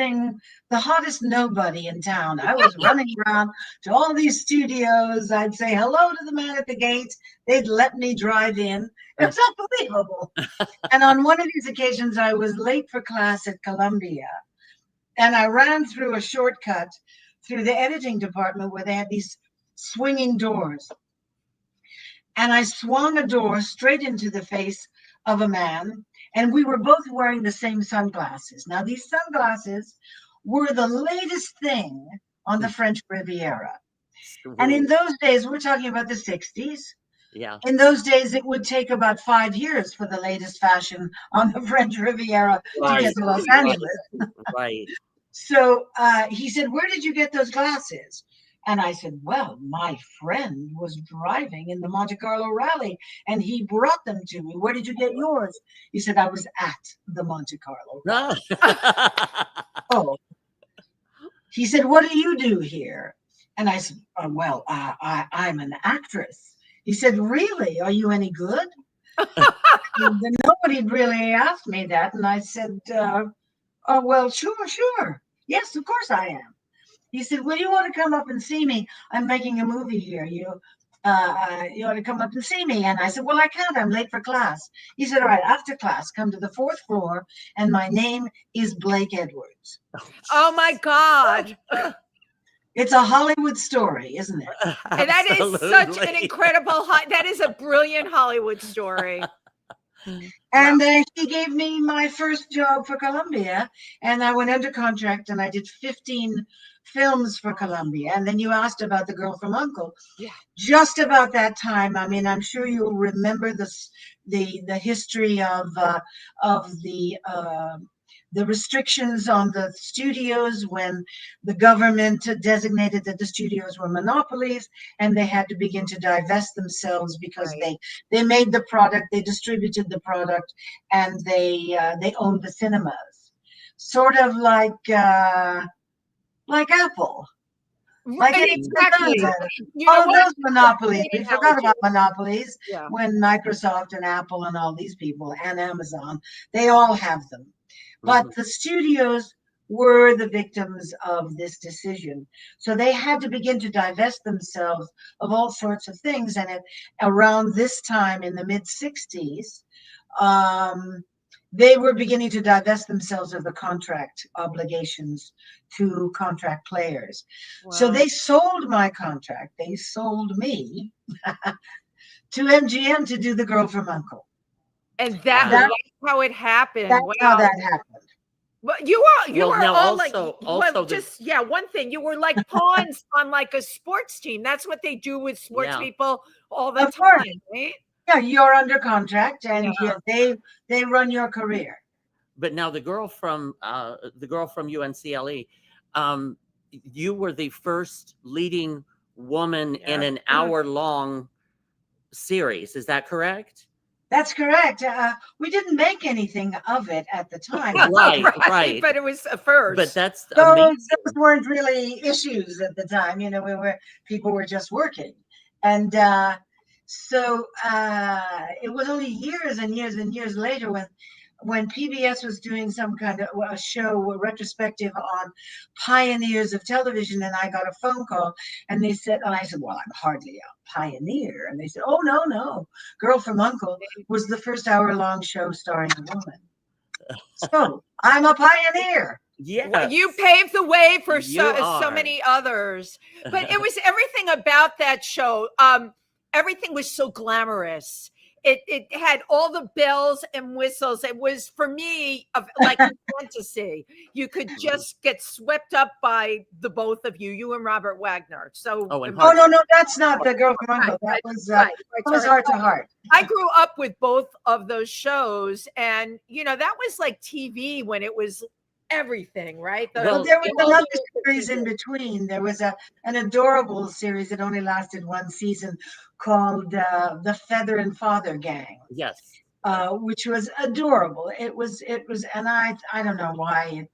nobody in town. I was running around to all these studios. I'd say hello to the man at the gate. They'd let me drive in. It was unbelievable. And on one of these occasions, I was late for class at Columbia. And I ran through a shortcut through the editing department where they had these swinging doors. And I swung a door straight into the face of a man. And we were both wearing the same sunglasses. Now, these sunglasses were the latest thing on the French Riviera. And in those days, we're talking about the 60s.
Yeah.
In those days, it would take about 5 years for the latest fashion on the French Riviera to get to Los Angeles.
Right.
So he said, where did you get those glasses? And I said, well, my friend was driving in the Monte Carlo rally and he brought them to me. Where did you get yours? He said, I was at the Monte Carlo rally. Oh. He said, what do you do here? And I said, well, I'm an actress. He said, really? Are you any good? Nobody really asked me that. And I said, oh, well, sure. Yes, of course I am. He said, well, you want to come up and see me? I'm making a movie here. You ought to come up and see me. And I said, well, I can't. I'm late for class. He said, all right, after class, come to the 4th floor. And my name is Blake Edwards.
Oh, my God.
It's a Hollywood story, isn't it?
And that is such an incredible, that is a brilliant Hollywood story.
And he gave me my first job for Columbia. And I went under contract and I did 15 films for Columbia. And then you asked about The Girl from Uncle.
Yeah.
Just about that time, I mean, I'm sure you'll remember this, the history of the restrictions on the studios when the government designated that the studios were monopolies, and they had to begin to divest themselves because they made the product, they distributed the product, and they owned the cinemas, sort of like Apple. Like
exactly.
All those monopolies. We forgot about monopolies
Yeah.
when Microsoft and Apple and all these people and Amazon, they all have them. But the studios were the victims of this decision. So they had to begin to divest themselves of all sorts of things. And around this time in the mid-60s, they were beginning to divest themselves of the contract obligations to contract players. Wow. So they sold my contract. They sold me to MGM to do The Girl from Uncle.
And that's how it happened.
That's how that happened.
But you were all one thing. You were like pawns on like a sports team. That's what they do with sports people all the time, right?
Yeah, you're under contract, and they run your career.
But now the girl from UNCLE, you were the first leading woman in an hour-long series. Is that correct?
That's correct. We didn't make anything of it at the time.
Right.
But it was a first.
But that's
those weren't really issues at the time. You know, people were just working, and so it was only years and years and years later when PBS was doing some kind of a show, a retrospective on pioneers of television, and I got a phone call, and they said, and I said, well, I'm hardly a pioneer. And they said, oh, no. Girl from Uncle was the first hour-long show starring a woman. So I'm a pioneer.
Yeah,
well, you paved the way for so many others. But it was everything about that show. Everything was so glamorous. It had all the bells and whistles. It was, for me, like a fantasy. You could just get swept up by the both of you and Robert Wagner. So
no, that's not The Girl from Uncle. That was Heart to Heart.
I grew up with both of those shows, and that was like TV when it was everything, right?
Well, there was another series in between. There was an adorable series that only lasted one season called The Feather and Father Gang.
Yes.
Which was adorable. It was, and I don't know why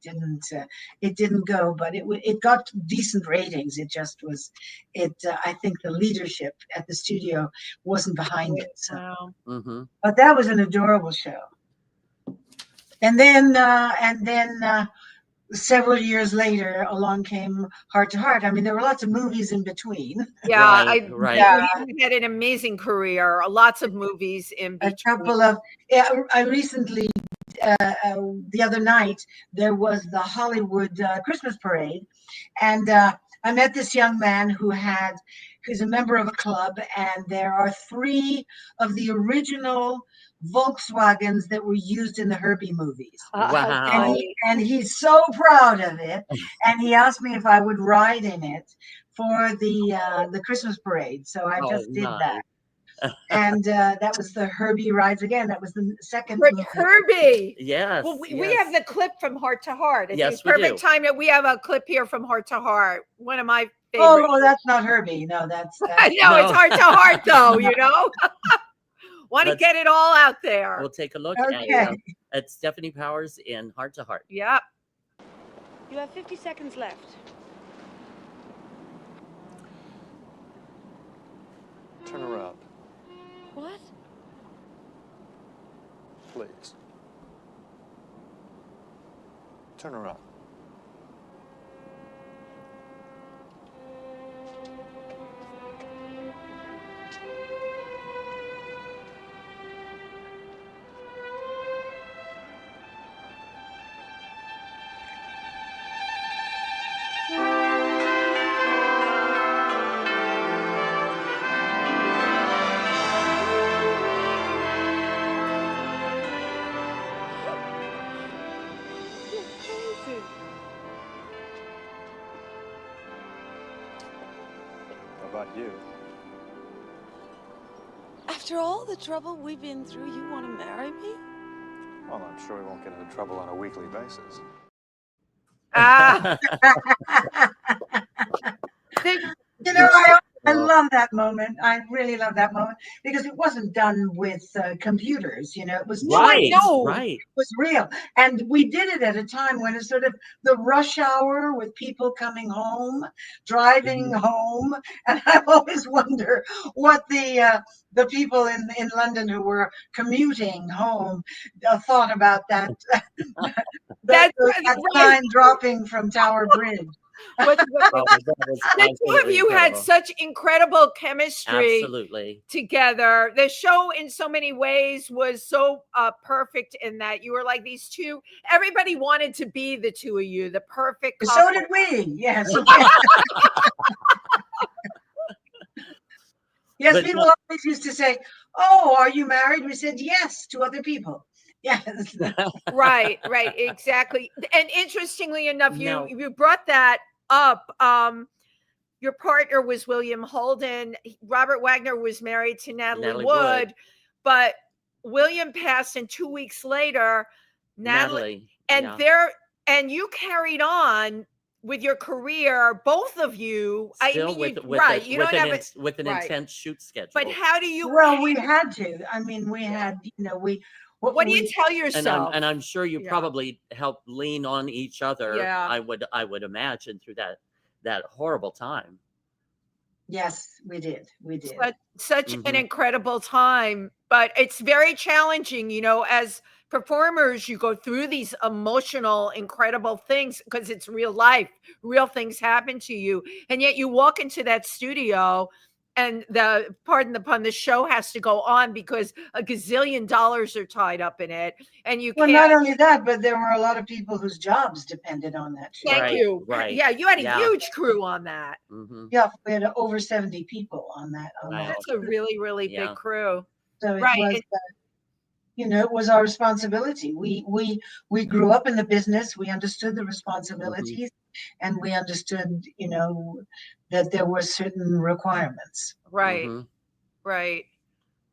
it didn't go, but it got decent ratings. It just was, I think the leadership at the studio wasn't behind it. So.
Wow.
But that was an adorable show. And then several years later, along came Heart to Heart. I mean, there were lots of movies in between.
Yeah, you had an amazing career. Lots of movies in between.
A couple of. I recently, the other night, there was the Hollywood Christmas parade, and I met this young man who's a member of a club, and there are 3 of the original Volkswagens that were used in the Herbie movies.
Wow.
And he's so proud of it. And he asked me if I would ride in it for the Christmas parade. So I just did that. And that was the Herbie Rides Again. That was the second movie.
Herbie.
Yes.
Well, we have the clip from Heart to Heart.
Yes,
we perfect
do.
time that we have a clip here from Heart to Heart. One of my favorites.
Oh, that's not Herbie. No, that's
no, it's Heart to Heart though, Want to get it all out there.
We'll take a look at Stephanie Powers in Heart to Heart.
Yep.
You have 50 seconds left.
Turn her up.
What?
Please. Turn her up. you.
After all the trouble we've been through, you want to marry me?
Well, I'm sure we won't get into trouble on a weekly basis.
Ah,
You know, I love that moment. I really love that moment because it wasn't done with computers. You know, it was
Right,
No.
right.
it was real, and we did it at a time when it's sort of the rush hour with people coming home, driving home, and I always wonder what the people in London who were commuting home thought about that
That's
that
right.
sign dropping from Tower Bridge.
Oh, that was
The two of
absolutely
you had
incredible.
such incredible chemistry
Absolutely.
together. The show, in so many ways, was so perfect in that you were like these two. Everybody wanted to be the two of you, the perfect couple.
So did we. Yes. Yes,
But
people always used to say, "Oh, are you married?" We said yes to other people. Yes.
Right, exactly. And interestingly enough,
Now-
you brought that up. Your partner was William Holden. Robert Wagner was married to Natalie Wood, but William passed, and 2 weeks later, Natalie and
yeah.
and you carried on with your career, both of you.
Still
you don't have it,
with an
right.
intense shoot schedule.
But how do you?
Well, we had to. I mean, we had, you know,
What do you tell
and
yourself?
I'm sure you
Yeah.
probably helped lean on each other.
Yeah.
I would imagine through that horrible time.
Yes, we did. We did.
But such an
Mhm.
incredible time, but it's very challenging, you know, as performers, you go through these emotional, incredible things because it's real life, real things happen to you. And yet you walk into that studio and pardon the pun, the show has to go on because a gazillion dollars are tied up in it. And you
Well,
can't.
not only that, but there were a lot of people whose jobs depended on that show.
Thank
Right,
you.
right.
Yeah, you had a
Yeah.
huge crew on that.
Mhm.
Yeah, we had over 70 people on that.
Wow.
That's a really, really
Yeah.
big crew.
So it
Right.
was, you know, it was our responsibility. We grew up in the business. We understood the responsibilities, and we understood, you know, that there were certain requirements.
Right.
Mhm.
Right.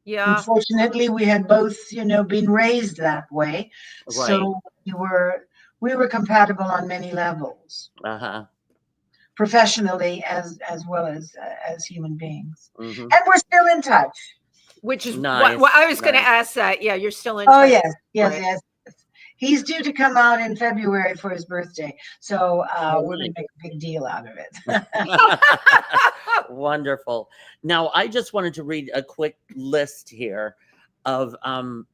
Yeah.
Unfortunately, we had both, you know, been raised that way,
Right.
so we were compatible on many levels,
Uh-huh.
professionally as well as human beings,
Mhm.
and we're still in touch.
Which is
Nice,
what I was going to
nice.
ask that. Yeah, you're still in
Oh
touch.
yes.
Right.
Yes. He's due to come out in February for his birthday, so we're going to make a big deal out of it.
Wonderful. Now, I just wanted to read a quick list here of I'm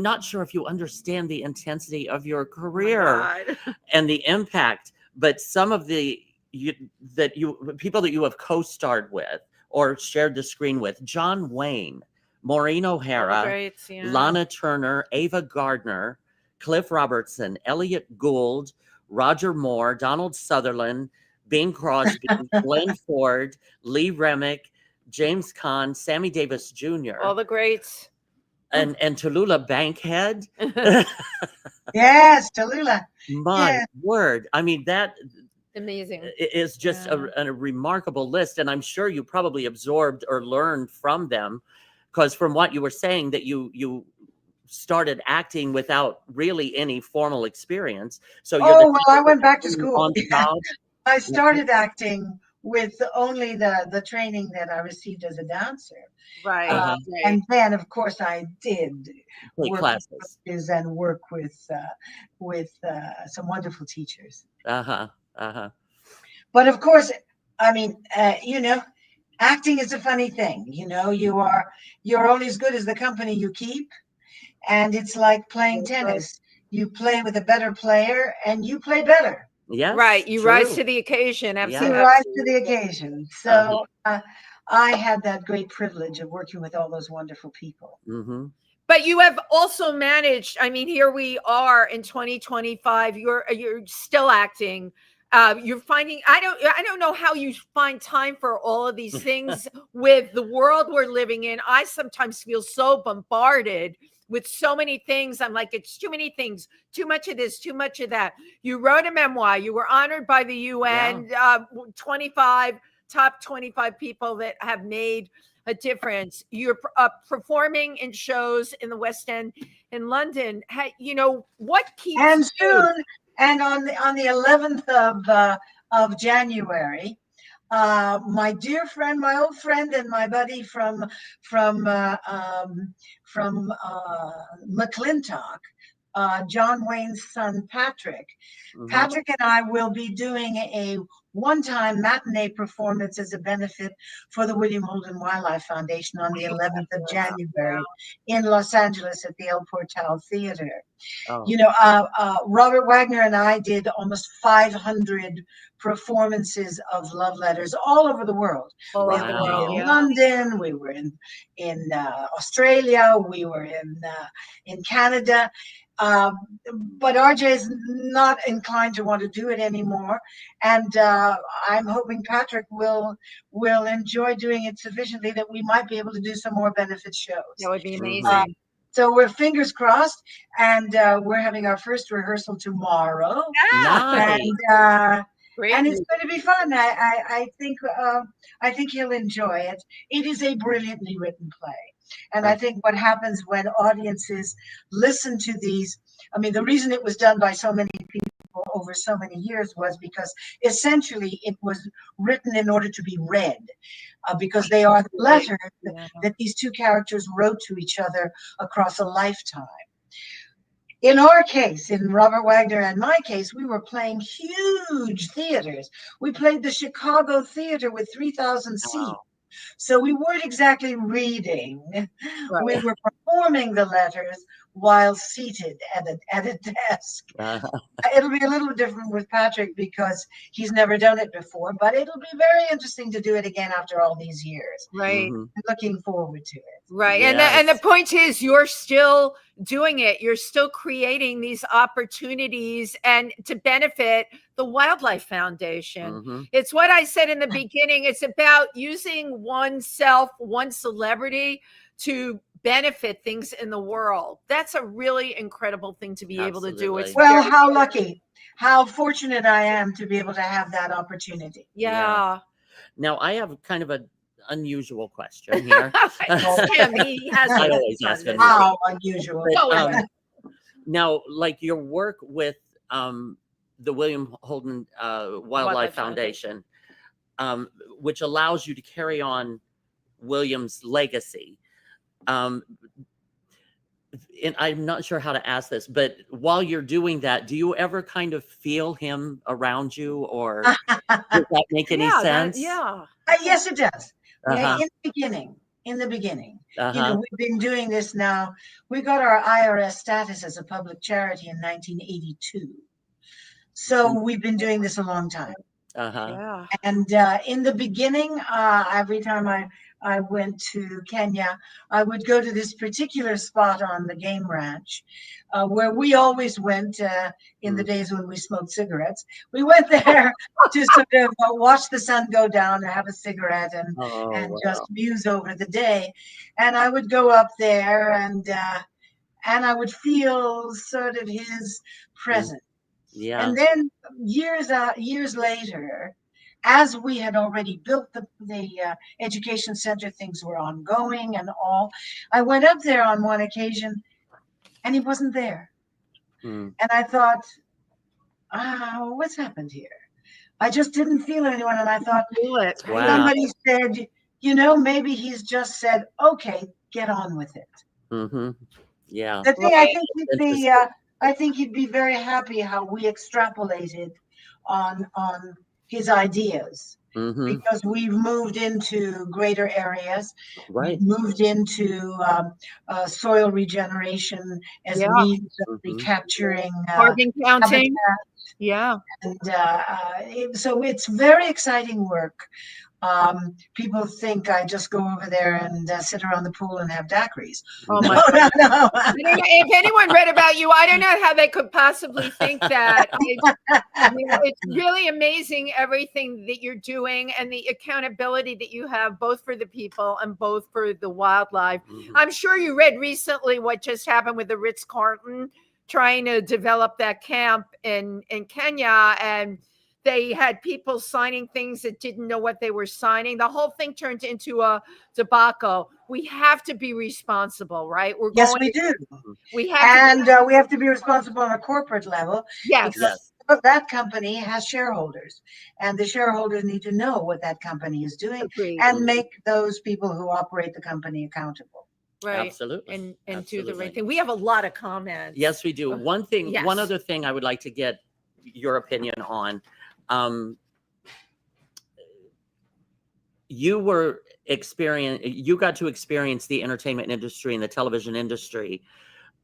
not sure if you understand the intensity of your career
God.
and the impact, but some of the people that you have co-starred with or shared the screen with: John Wayne, Maureen
All the
O'Hara,
greats, yeah.
Lana Turner, Ava Gardner, Cliff Robertson, Elliot Gould, Roger Moore, Donald Sutherland, Bing Crosby, Glenn Ford, Lee Remick, James Caan, Sammy Davis Jr.,
All the greats.
and Tallulah Bankhead.
Yes, Tallulah.
My
Yeah.
word. I mean, that
Amazing.
is just
Yeah.
a remarkable list. And I'm sure you probably absorbed or learned from them, because from what you were saying, that you started acting without really any formal experience. So you're
Oh, well, I went back to school.
on the job.
I started acting with only the training that I received as a dancer.
Right.
Uh-huh.
Right.
And then, of course, I did
Take
work
classes.
with coaches and work with some wonderful teachers.
Uh-huh. Uh-huh.
But of course, I mean, you know, acting is a funny thing. You know, you're only as good as the company you keep, and it's like playing
That's right.
tennis. You play with a better player, and you play better.
Yes.
Right. You rise
true.
to the occasion.
You
Yeah.
rise to the occasion. So
Uh-huh.
I had that great privilege of working with all those wonderful people.
Mm-hmm.
But you have also managed, I mean, here we are in 2025. You're still acting. You're finding, I don't know how you find time for all of these things with the world we're living in. I sometimes feel so bombarded with so many things. I'm like, it's too many things, too much of this, too much of that. You wrote a memoir. You were honored by the UN, 25 top 25 people that have made a difference. You're performing in shows in the West End in London. What keeps
And
you?
soon, and on the 11th of January, my dear friend, my old friend, and my buddy from McClintock, John Wayne's son Patrick. Patrick and I will be doing a one-time matinee performance as a benefit for the William Holden Wildlife Foundation on the 11th of January in Los Angeles at the El Portal Theater.
Oh.
Robert Wagner and I did almost 500 performances of love letters all over the world.
All
We
over the
were
world,
in
yeah.
London, we were in Australia, we were in Canada. But RJ is not inclined to want to do it anymore, and I'm hoping Patrick will enjoy doing it sufficiently that we might be able to do some more benefit shows.
That would be amazing.
So we're fingers crossed, and we're having our first rehearsal tomorrow.
Nice.
And it's going to be fun. I think he'll enjoy it. It is a brilliantly written play. And I think what happens when audiences listen to these, I mean, the reason it was done by so many people over so many years was because essentially it was written in order to be read, because they are the letters that these two characters wrote to each other across a lifetime. In our case, in Robert Wagner and my case, we were playing huge theaters. We played the Chicago Theater with 3,000 seats.
Wow.
So we weren't exactly reading.
Right.
We were performing the letters while seated at a desk. It'll be a little different with Patrick because he's never done it before, but it'll be very interesting to do it again after all these years.
Right.
I'm looking forward to it.
Right.
Yes.
And the point is you're still doing it. You're still creating these opportunities and to benefit the Wildlife Foundation. It's what I said in the beginning. It's about using oneself, one celebrity to benefit things in the world. That's a really incredible thing to be able to do. It's
Well, how lucky, how fortunate I am to be able to have that opportunity.
Yeah.
Now I have kind of an unusual question here.
He has
I always ask him.
How unusual.
But, now, like your work with the William Holden Wildlife Foundation, which allows you to carry on William's legacy. And I'm not sure how to ask this, but while you're doing that, do you ever kind of feel him around you, or does that make any sense?
Yes, it does. In the beginning, we've been doing this now. We got our IRS status as a public charity in 1982. So we've been doing this a long time. And in the beginning, every time I went to Kenya, I would go to this particular spot on the game ranch where we always went in the days when we smoked cigarettes. We went there to sort of watch the sun go down and have a cigarette and just muse over the day. And I would go up there and I would feel sort of his presence. And then years later, as we had already built the education center, things were ongoing and all. I went up there on one occasion and he wasn't there. And I thought, what's happened here? I just didn't feel anyone. And I thought, somebody said, maybe he's just said, okay, get on with it.
Yeah.
The thing I think he'd be very happy how we extrapolated on his ideas, because we've moved into greater areas, we've moved into soil regeneration as a means of recapturing
carbon counting.
And so it's very exciting work. People think I just go over there and sit around the pool and have daiquiris.
Oh my God. No. If anyone read about you, I don't know how they could possibly think that. It's really amazing everything that you're doing and the accountability that you have, both for the people and both for the wildlife. I'm sure you read recently what just happened with the Ritz-Carlton trying to develop that camp in Kenya, and They had people signing things that didn't know what they were signing. The whole thing turned into a debacle. We have to be responsible, right?
Yes, we do.
We have
we have to be responsible on a corporate level.
Yes.
Because that company has shareholders, and the shareholders need to know what that company is doing
Agreed.
and make those people who operate the company accountable.
Right.
Absolutely.
And do the
Absolutely.
right thing. We have a lot of comments.
Yes, we do. One thing,
Yes.
one other thing I would like to get your opinion on. You got to experience the entertainment industry and the television industry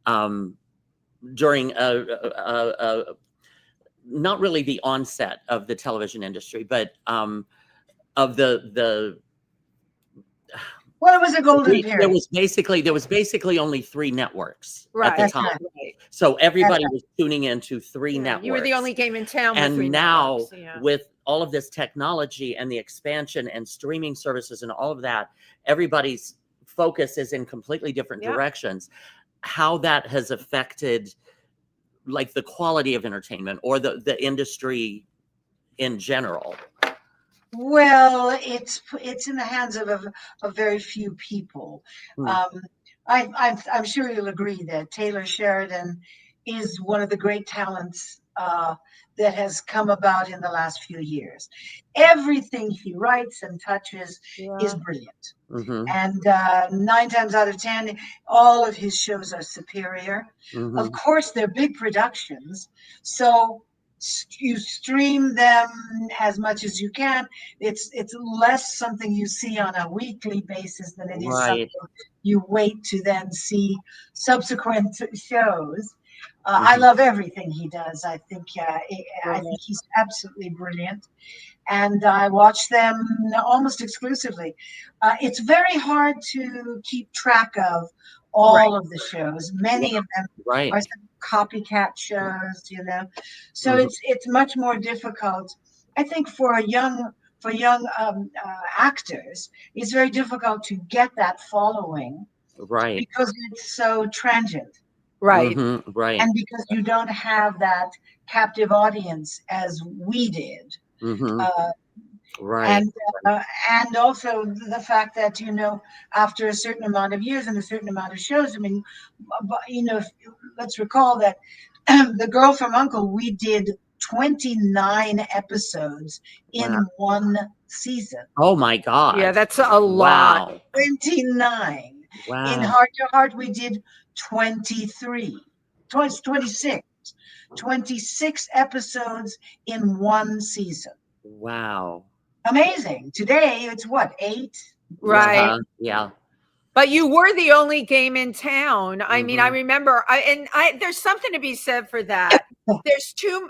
during not really the onset of the television industry, but of the
Well, it was a golden period.
there was basically only 3 networks at the
That's
time.
right.
So everybody was tuning into 3
Yeah,
networks.
you were the only game in town.
And
with 3
now
networks. Yeah.
with all of this technology and the expansion and streaming services and all of that, everybody's focus is in completely different directions. How that has affected like the quality of entertainment or the industry in general.
Well, it's in the hands of very few people. I'm sure you'll agree that Taylor Sheridan is one of the great talents that has come about in the last few years. Everything he writes and touches is brilliant. And 9 times out of 10, all of his shows are superior. Of course, they're big productions, so you stream them as much as you can. It's less something you see on a weekly basis than it is something you wait to then see subsequent shows. I love everything he does. I think he's absolutely brilliant, and I watch them almost exclusively. It's very hard to keep track of all of the shows. Many of them are some copycat shows, So it's much more difficult. I think for young actors, it's very difficult to get that following, because it's so transient.
Right.
Right.
And because you don't have that captive audience as we did.
Right.
And also the fact that, after a certain amount of years and a certain amount of shows, let's recall that The Girl from U.N.C.L.E., we did 29 episodes in one season.
Oh my God.
Yeah, that's a lot.
Wow.
29.
Wow.
In Heart to Heart, we did 26 episodes in one season.
Wow.
Amazing. Today, it's what, 8?
Right.
Yeah.
But you were the only game in town. I mean, I remember, there's something to be said for that. There's too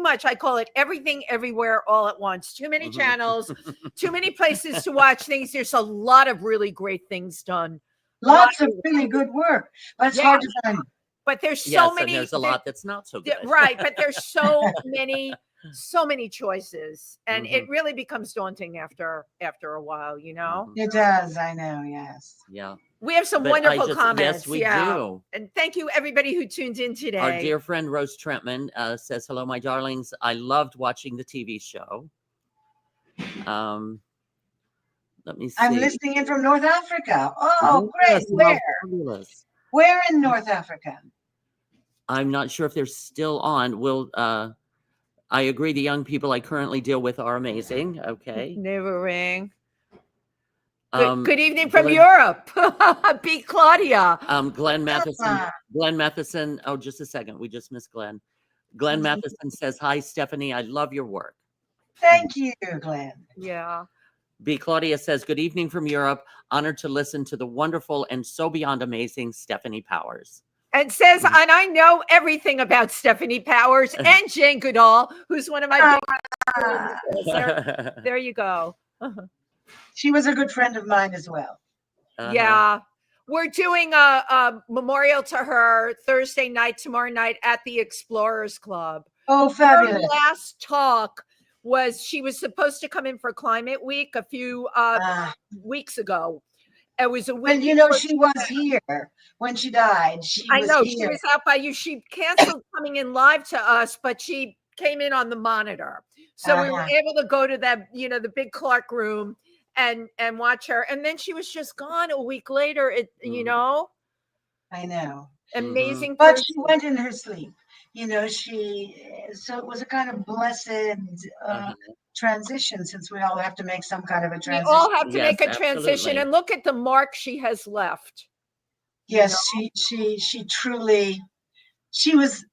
much. I call it everything, everywhere, all at once. Too many channels, too many places to watch things. There's a lot of really great things done.
Lots of really good work, but it's hard to find.
But there's so many.
And there's a lot that's not so good.
Right. But there's so many choices, and it really becomes daunting after a while,
It does. I know. Yes.
Yeah.
We have some wonderful comments.
Yes, we do.
And thank you, everybody who tuned in today.
Our dear friend Rose Trentman says, "Hello, my darlings. I loved watching the TV show." Let me see.
I'm listening in from North Africa. Oh, great. Where in North Africa?
I'm not sure if they're still on. I agree. The young people I currently deal with are amazing. Okay.
Never ring. Good evening from Europe. Beat Claudia.
Glenn Matheson. Oh, just a second. We just missed Glenn. Glenn Matheson says, "Hi, Stephanie. I love your work."
Thank you, Glenn.
Yeah.
B. Claudia says, "Good evening from Europe. Honored to listen to the wonderful and so beyond amazing Stephanie Powers."
And says, and I know everything about Stephanie Powers and Jane Goodall, who's one of my big there you go.
She was a good friend of mine as well.
Yeah. We're doing a memorial to her Thursday night, tomorrow night at the Explorers Club.
Oh, fabulous.
Her last talk was, she was supposed to come in for Climate Week a few weeks ago. It was a week.
Well, she was here when she died. She was
out by you. She canceled coming in live to us, but she came in on the monitor. So we were able to go to that, the big Clark room and watch her. And then she was just gone a week later.
I know.
Amazing.
But she went in her sleep. So it was a kind of blessed transition, since we all have to make some kind of a transition.
We all have to make a transition, and look at the mark she has left.
Yes, she truly, she was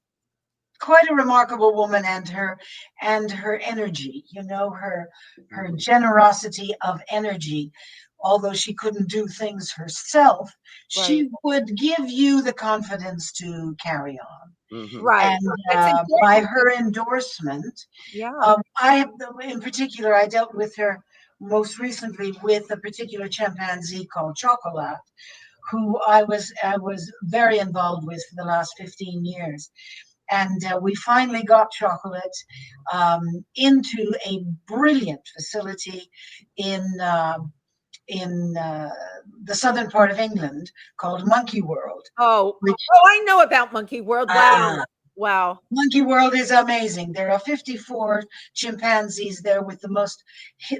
quite a remarkable woman, and her energy, her generosity of energy. Although she couldn't do things herself, she would give you the confidence to carry on.
Right.
And by her endorsement, I have, in particular, I dealt with her most recently with a particular chimpanzee called Chocolat, who I was very involved with for the last 15 years. And we finally got Chocolate into a brilliant facility in the southern part of England called Monkey World.
I know about Monkey World. Wow.
Monkey World is amazing. There are 54 chimpanzees there with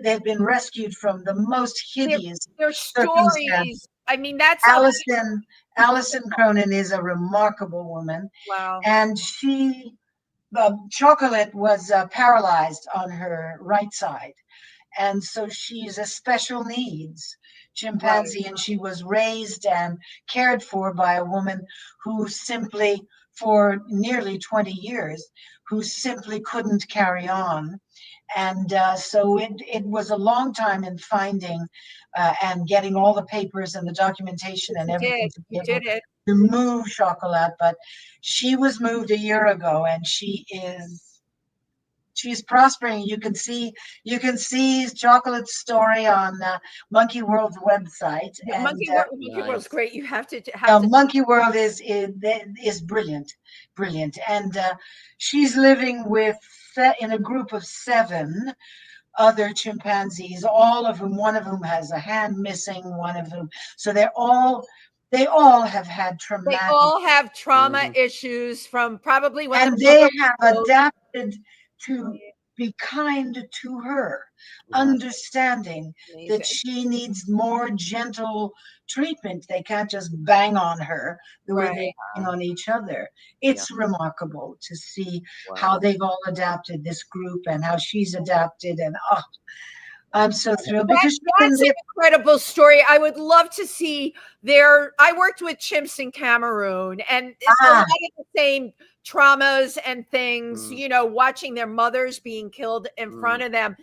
they've been rescued from the most hideous
Their stories. I mean, that's
Alison Cronin is a remarkable woman.
Wow.
And Chocolate was paralyzed on her right side. And so she's a special needs chimpanzee, and she was raised and cared for by a woman who simply, for nearly 20 years, who simply couldn't carry on. And so it was a long time in finding and getting all the papers and the documentation and everything to move Chocolat. But she was moved a year ago, and she's prospering. You can see Chocolate's story on Monkey World's website.
Monkey World's great. You have to.
Monkey World is brilliant, and she's living in a group of 7 other chimpanzees, one of whom has a hand missing, so they all have had traumatic.
They all have trauma issues from probably when.
And they have adapted to be kind to her, understanding that she needs more gentle treatment. They can't just bang on her the way they bang on each other. It's remarkable to see how they've all adapted, this group, and how she's adapted. And I'm so thrilled because
that's an incredible story. I would love to see I worked with chimps in Cameroon, and it's a lot of the same traumas and things, watching their mothers being killed in front of them.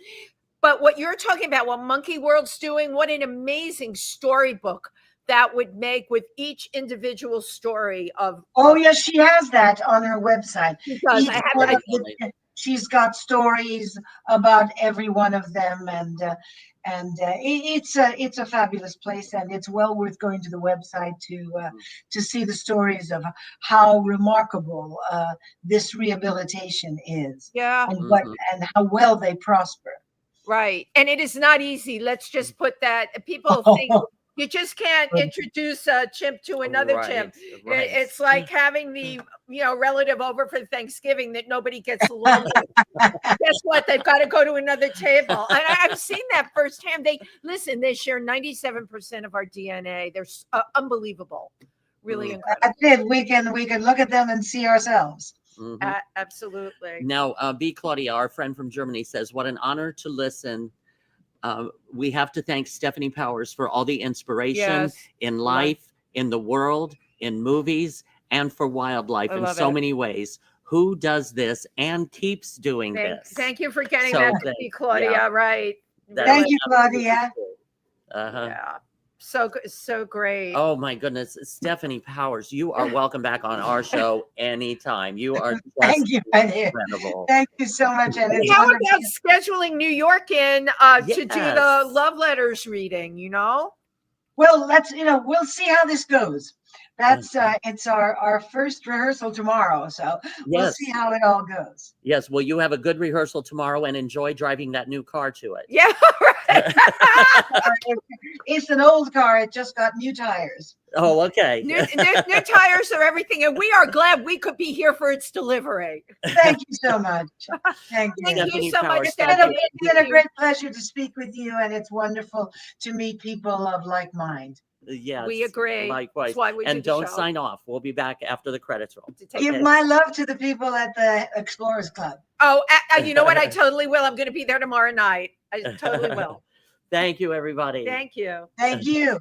But what you're talking about, what Monkey World's doing, what an amazing storybook that would make with each individual story of.
Oh, yes, she has that on her website.
She does.
She's got stories about every one of them, and it's a fabulous place, and it's well worth going to the website to see the stories of how remarkable this rehabilitation is. And how well they prosper.
Right, and it is not easy. Let's just put that. People think you just can't introduce a chimp to another chimp. It's like having the relative over for Thanksgiving that nobody gets along with. Guess what? They've got to go to another table. And I've seen that firsthand. They share 97% of our DNA. They're unbelievable, really incredible.
That's it. We can look at them and see ourselves.
Absolutely.
Now, B. Claudia, our friend from Germany, says, "What an honor to listen. We have to thank Stephanie Powers for all the inspiration in life, in the world, in movies, and for wildlife in so many ways. Who does this and keeps doing this?"
Thank you for getting that to me, Claudia. Right.
Thank you, Claudia.
Yeah. So great.
Oh my goodness, Stephanie Powers, you are welcome back on our show anytime. You are just
Thank you,
incredible.
Thank you so much. And
how about scheduling New York in to do the love letters reading?
Well, we'll see how this goes. That's it's our first rehearsal tomorrow, so we'll see how it all goes.
Yes, well, you have a good rehearsal tomorrow and enjoy driving that new car to it.
Yeah, right.
It's an old car. It just got new tires.
Oh, okay.
New tires are everything, and we are glad we could be here for its delivery.
Thank you so much. Thank you.
Thank you
Stephanie
so
Powers,
much,
thank
Stephanie.
It's been a great pleasure to speak with you, and it's wonderful to meet people of like mind.
Yes,
We agree.
Likewise.
That's why we
And
did the
don't
show.
sign off. We'll be back after the credits roll.
To take
Give
it.
my love to the people at the Explorers Club.
Oh, you know what? I totally will. I'm going to be there tomorrow night. I totally will.
Thank you, everybody.
Thank you.
Thank you.